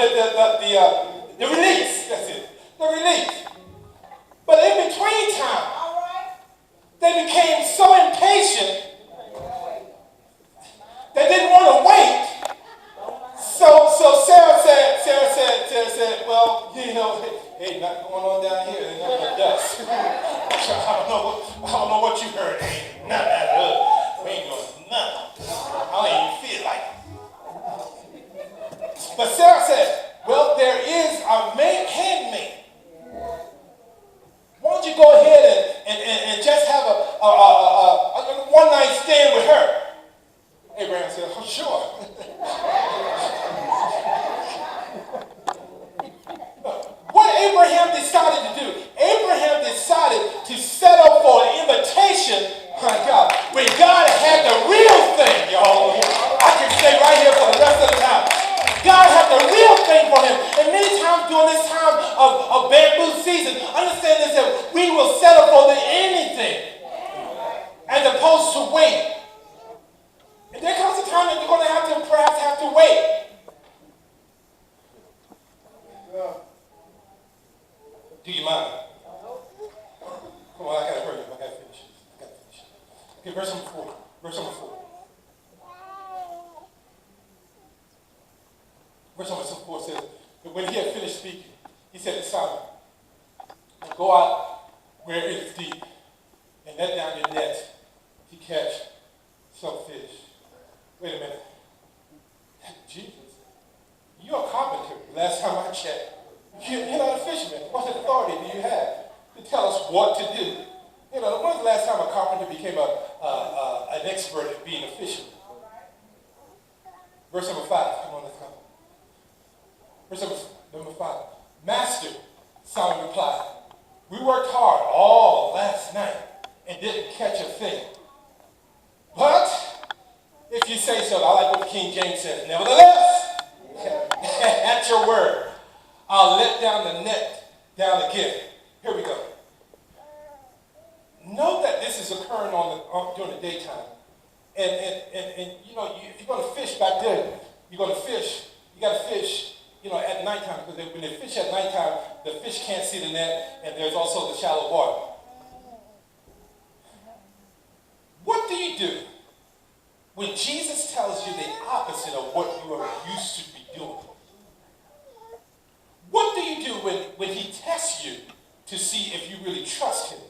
the release. That's it. The release. But in between time, they became so impatient they didn't want to wait. So Sarah said, well, you know, ain't nothing going on down here. Ain't nothing but dust. I don't know what you heard. Ain't nothing out of us. We ain't doing nothing. I don't even feel like it. But Sarah said, well, there is a handmaid. Why don't you go ahead and just have a one-night stand with her? Abraham said, oh, sure. What Abraham decided to do, Abraham decided to settle for an invitation, my God, when God had the real thing, y'all. I can stay right here for the rest of the time. God had the real thing for him. And many times during this time of bamboo season, understand this, that we will settle for anything as opposed to wait. And there comes a time that you're going to perhaps have to wait. Do you mind? Come on, I gotta hurry up. I gotta finish this. Okay, verse number 4. Verse number 4. Verse number 4 says, but when he had finished speaking, he said to Simon, go out where it is deep and let down your net to catch some fish. Wait a minute. Jesus, you're a carpenter. Last time I checked. You're not a fisherman. What authority do you have to tell us what to do? You know, when's the last time a carpenter became an expert at being a fisherman? Verse number 5. Come on, let's go. Verse number 5. Master, Simon replied, we worked hard all last night and didn't catch a thing. But, if you say so, I like what King James says, nevertheless, at your word, I'll let down the net down again. Here we go. Note that this is occurring during the daytime. And you know, if you're going to fish back then, you're going to fish, you got to fish, you know, at nighttime, because when they fish at nighttime, the fish can't see the net, and there's also the shallow water. What do you do when Jesus tells you the opposite of what you are used to be doing? What do you do when he tests you to see if you really trust him?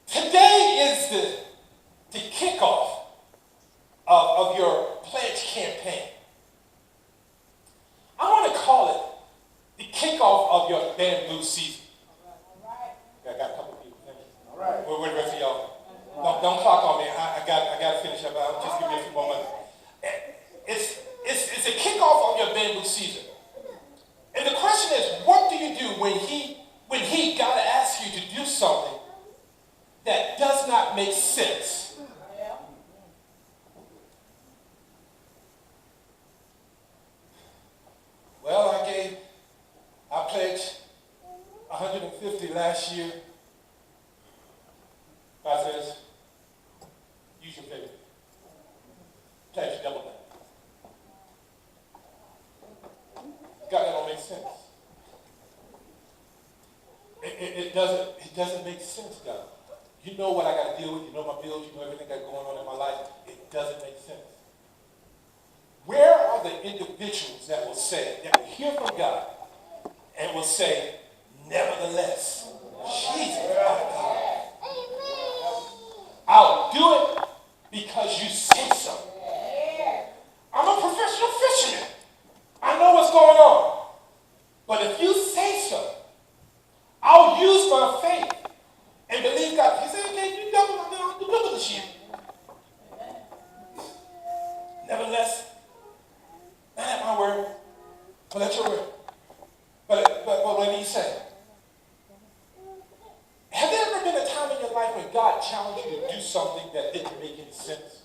Today is the kickoff of your pledge campaign. I want to call it the kickoff of your bamboo season. I got a couple of people. All right. Where the rest of y'all? Don't clock on me. I got to finish up. I'll just give you a few more minutes. It's a kickoff of your bamboo season. And the question is, what do you do when he got to ask you to do something that does not make sense? Well, I pledged 150 last year. God says, use your faith. Pledge double that. God, that don't make sense. It doesn't make sense, God. You know what I got to deal with. You know my bills. You know everything that's going on in my life. It doesn't make sense. Where are the individuals that will hear from God and will say, nevertheless, Jesus, my God, I'll do it because you say so. I'm a professional fisherman. I know what's going on. But if you say so, I'll use my faith and believe God. He said, okay, you double the sheep. Nevertheless, not at my word, but at your word. But what did he say? Have there ever been a time in your life when God challenged you to do something that didn't make any sense?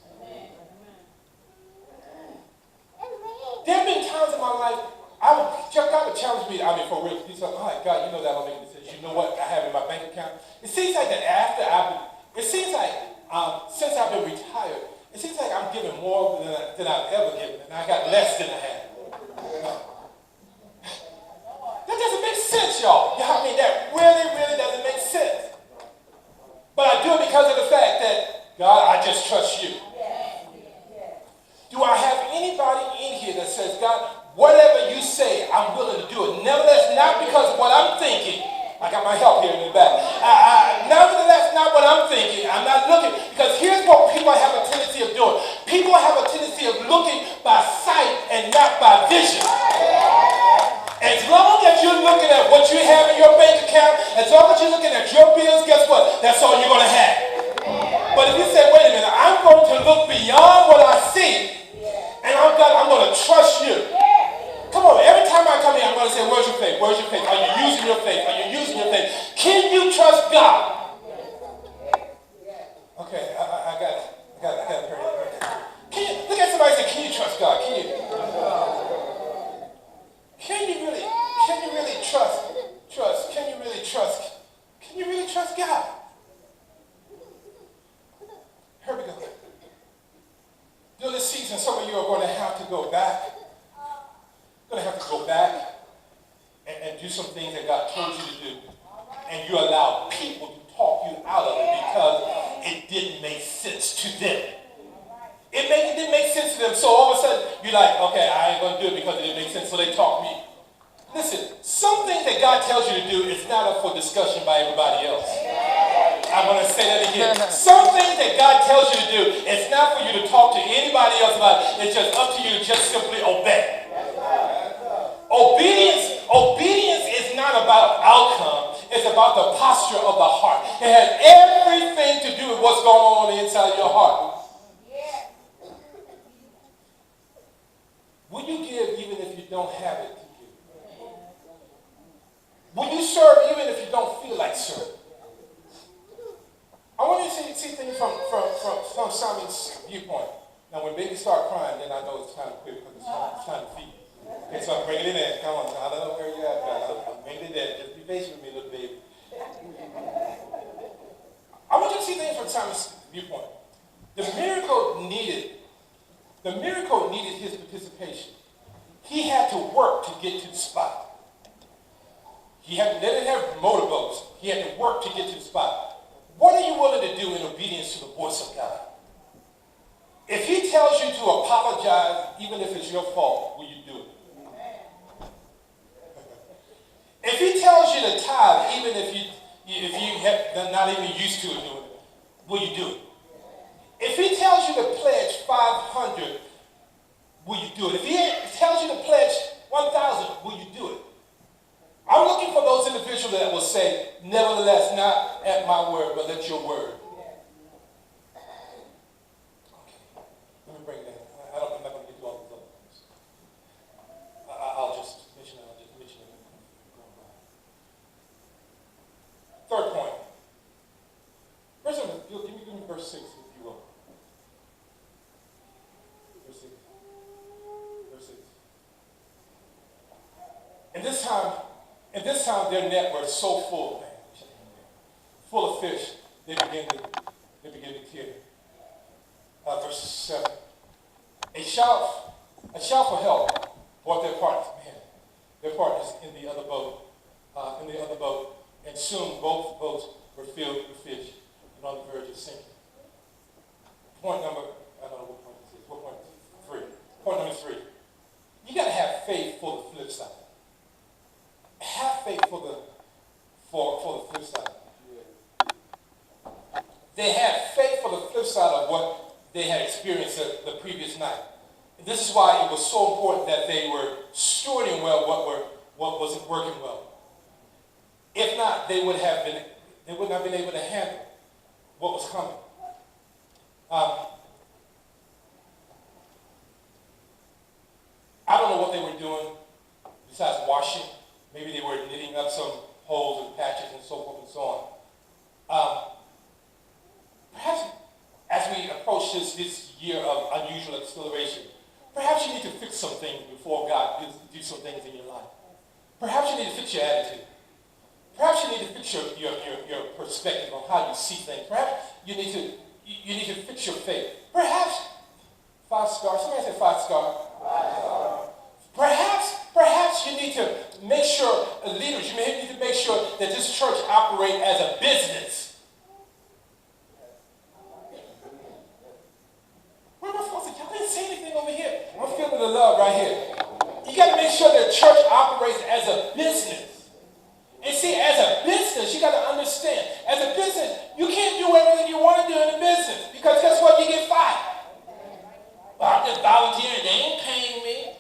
There have been times in my life, God would challenge me, for real, to do something. All right, God, you know that don't make any sense. You know what I have in my bank account? It seems like that since I've been retired, it seems like I'm giving more than I've ever given, and I got less than I had. That doesn't make sense, y'all. You know what I mean? That really doesn't make sense. But I do it because of the fact that, God, I just trust you. Do I have anybody in here that says, God, whatever you say, I'm willing to do it? Nevertheless, not because of what I'm thinking. I got my help here in the back. Nevertheless, not what I'm thinking. I'm not looking. Because here's what people have a tendency of doing. People have a tendency of looking by sight and not by vision. As long as you're looking at what you have in your bank account, as long as you're looking at your bills, guess what? That's all you're going to have. But if you say, wait a minute, I'm going to look beyond what I see, and I'm going to trust you. Come on, every time I come here, I'm going to say, where's your faith? Where's your faith? Are you using your faith? Are you using your faith? Can you trust God? Okay, I got to hurry up. Look at somebody and say, can you trust God? Can you really trust God? Here we go. During this season, some of you are going to have to go back. And do some things that God told you to do. And you allow people to talk you out of it because it didn't make sense to them. It didn't make sense to them. So all of a sudden, you're like, okay, I ain't going to do it because it didn't make sense. So they talk me. Listen, some things that God tells you to do is not up for discussion by everybody else. I'm going to say that again. Some things that God tells you to do, it's not for you to talk to anybody else about. It's just up to you to just simply obey. Obedience is not about outcome. It's about the posture of the heart. It has everything to do with what's going on the inside of your heart. Will you give even if you don't have it to give? Will you serve even if you don't feel like serving? I want you to see things from Simon's viewpoint. Now, when babies start crying, then I know it's time to quit because it's time to feed. Okay, so I'm bringing it in. Come on, I don't know where you're at, guys. I'm bringing it in. Just be patient with me, little baby. The miracle needed his participation. He had to work to get to the spot. They didn't have motorboats. He had to work to get to the spot. What are you willing to do in obedience to the voice of God? If he tells you to apologize, even if it's your fault, will you do it? If he tells you to tithe, even if you have not even used to doing it, will you do it? If he tells you to pledge 500, will you do it? If he tells you to pledge 1,000, will you do it? I'm looking for those individuals that will say, nevertheless, not at my word, but let your word. Okay, let me bring that. I'm not going to get to all these other things. I'll just mention it. Third point. Give me verse 6, if you will. Verse 6. Verse 6. And this time their net was so full of fish, they began to tear. Verse 7. A shout for help brought their partners in the other boat, and soon both boats were filled with fish and on the verge of sinking. I don't know what point this is. What point? 3. Point number 3. You got to have faith for the flip side. Have faith for the flip side. They had faith for the flip side of what they had experienced the previous night. And this is why it was so important that they were stewarding well what wasn't working well. If not, they would not have been able to handle what was coming. I don't know what they were doing besides washing. Maybe they were knitting up some holes and patches and so forth and so on. Perhaps as we approach this year of unusual acceleration, perhaps you need to fix some things before God do some things in your life. Perhaps you need to fix your attitude. Perhaps you need to fix your perspective on how you see things. Perhaps you need to fix your faith. Perhaps 5 stars. Somebody say 5 star. Perhaps you need to make sure, leaders, you may need to make sure that this church operates as a business. Where am I supposed to? Y'all didn't say anything over here. I'm feeling the love right here. You got to make sure that church operates as a business. And see, as a business, you got to understand, as a business, you can't do everything you want to do in a business, because guess what? You get fired. Well, I'm just volunteering. They ain't paying me.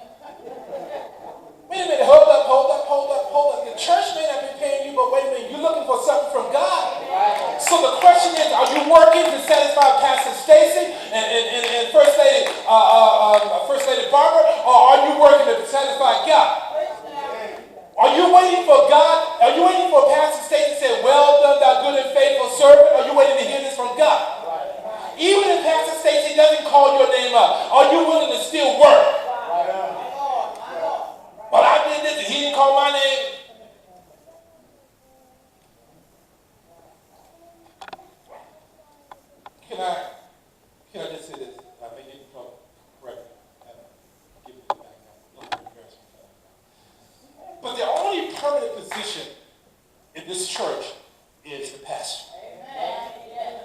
Wait a minute. Hold up. The church may not be paying you, but wait a minute. You're looking for something from God. So the question is, are you working to satisfy Pastor Stacy and First Lady Barbara, or are you working to satisfy God? Are you waiting for God? Are you waiting for Pastor Stacy to say, well done, thou good and faithful servant? Or are you waiting to hear this from God? Even if Pastor Stacy doesn't call your name up, are you willing to still work? But I did this and he didn't call my name. Can I just say this? I may get in trouble. Correct. Give it back now. A little bit embarrassing. But the only permanent position in this church is the pastor. Amen. Yes.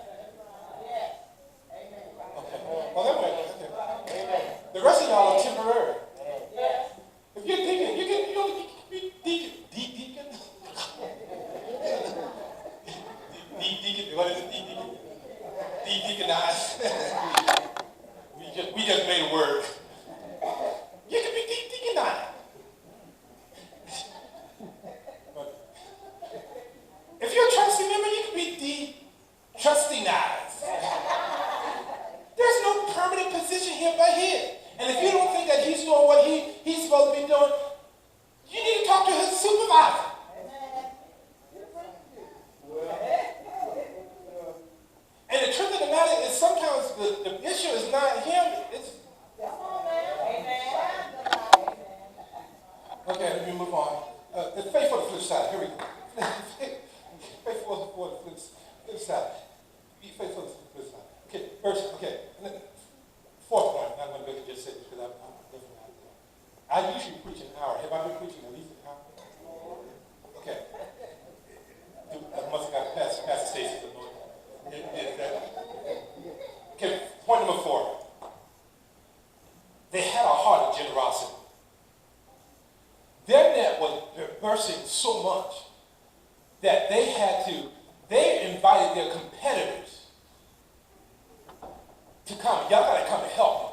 Amen. Okay. Well, that way. Okay. Amen. The rest of y'all are temporary. Yes. If you're deacon, you can be deacon. Deacon. Deacon. What is it? Deacon. Deaconized. we just made a word. You can be deaconized. If you're a trustee member, you can be de-trustinized. There's no permanent position here but here. And if you don't think that he's doing what he's supposed to be doing, you need to talk to his supervisor. And the truth of the matter is sometimes the issue is not him, it's... Okay, let me move on. The faith for the flip side. Here we go. Faith for the flip side. Be faithful to the flip side. Okay, first, okay. 4th point. I'm going to just so much that they invited their competitors to come. Y'all got to come and help me.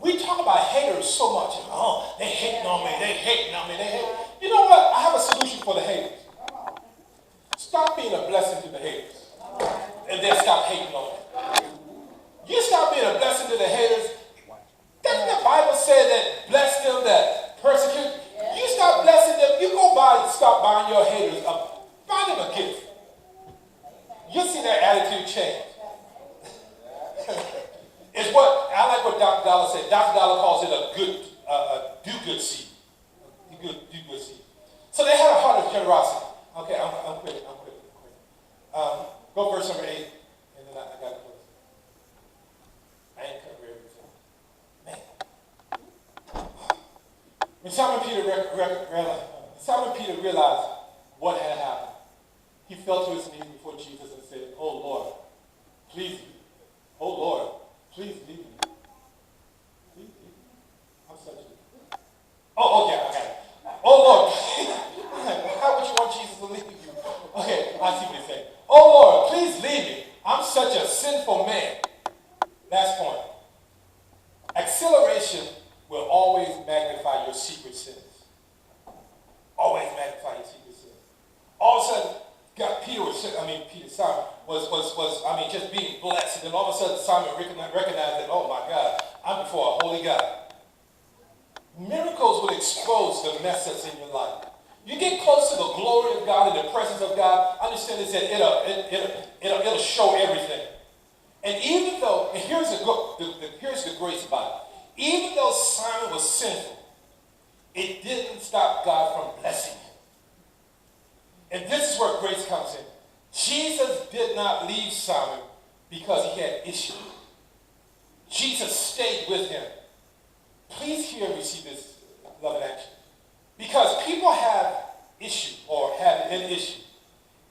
We talk about haters so much. Oh, they hating on me, they hating on me, they hate. You know what? I have a solution for the haters. Stop being a blessing to the haters. And then stop hating on them. You stop being a blessing to the haters. Doesn't the Bible say that bless them that persecute? You stop blessing them, you stop buying your haters up. Find them a gift. You'll see their attitude change. It's what I like what Dr. Dollar said. Dr. Dollar calls it a do-good seed. Do-good seed. So they had a heart of generosity. Okay, I'm quitting. Go verse number 8, and then I got to close. I ain't covering everything. Man. When Simon Peter realized what had happened, he fell to his knees before Jesus and said, "Oh Lord, please, oh Lord, please leave me. Please leave me. I'm such a..." Oh, yeah, I got it. Oh Lord, how would you want Jesus to leave you? Okay, I see what he's saying. "Oh Lord, please leave me. I'm such a sinful man." Last point. Acceleration will always magnify your secret sins. Always magnify your secret sins. All of a sudden, Simon was just being blessed. And then all of a sudden, Simon recognized that, oh my God, I'm before a holy God. Miracles will expose the mess that's in your life. You get close to the glory of God and the presence of God, understand this, that it'll show everything. And even though, and here's the grace about it. Even though Simon was sinful, it didn't stop God from blessing him. And this is where grace comes in. Jesus did not leave Simon because he had issues. Jesus stayed with him. Please hear and receive this love in action. Because people have issue or have an issue,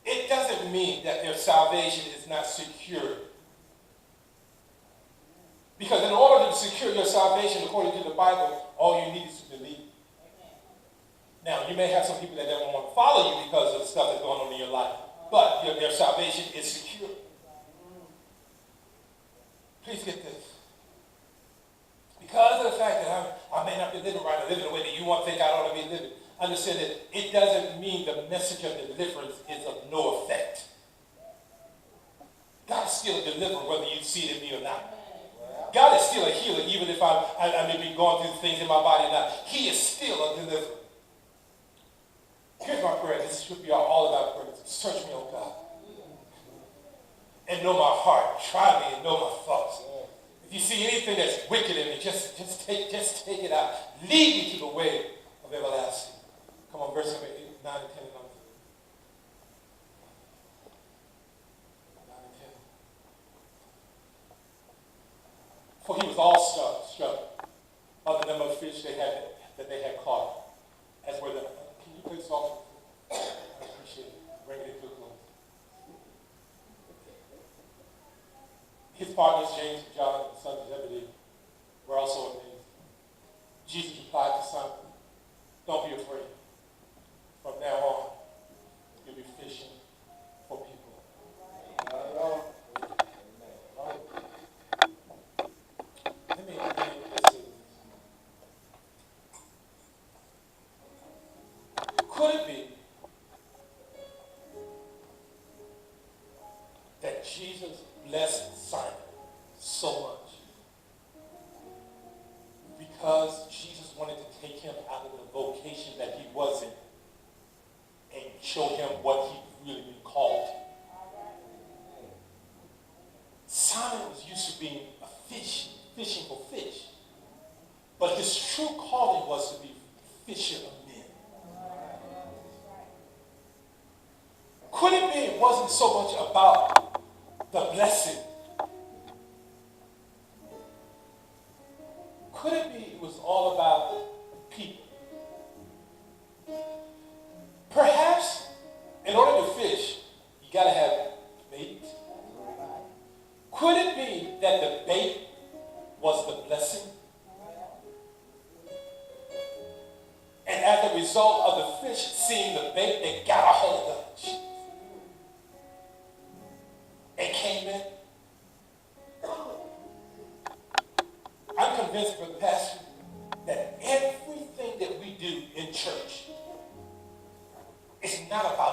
it doesn't mean that their salvation is not secure. Because in order to secure your salvation according to the Bible, all you need is to believe. Now, you may have some people that don't want to follow you because of the stuff that's going on in your life, but their salvation is secure. Please get this. Because of the fact that I may not be living right or living the way that you want to think I ought to be living, understand that it doesn't mean the message of deliverance is of no effect. God is still a deliverer whether you see it in me or not. God is still a healer even if I may be going through things in my body or not. He is still a deliverer. Here's my prayer. This should be all about prayer. Search me, oh God, and know my heart. Try me and know my thoughts. If you see anything that's wicked in me, just take it out. Lead me to the way of everlasting. Come on, verse number 8, 9, and 10. 9 and 10. For he was all struck of the number of fish that they had caught, as were the. Can you please off? I appreciate it. Bring it to a close. His partners, James and John, the sons of Zebedee, were also amazed. Jesus replied to Simon, "Don't be afraid. From now on, you'll be fishing for people." Let me just say this. Could it be that Jesus blessed Simon so much because Jesus wanted to take him out of the vocation that he was in and show him what he really been called? Simon was used to being a fishing for fish, but his true calling was to be fisher of men. Could it be it wasn't so much about the blessing? Could it be it was all about people? Perhaps in order to fish, you got to have bait. Could it be that the bait was the blessing? And as a result of the fish seeing the bait they got a hold of. They came in. I'm convinced, Brother Pastor, that everything that we do in church is not about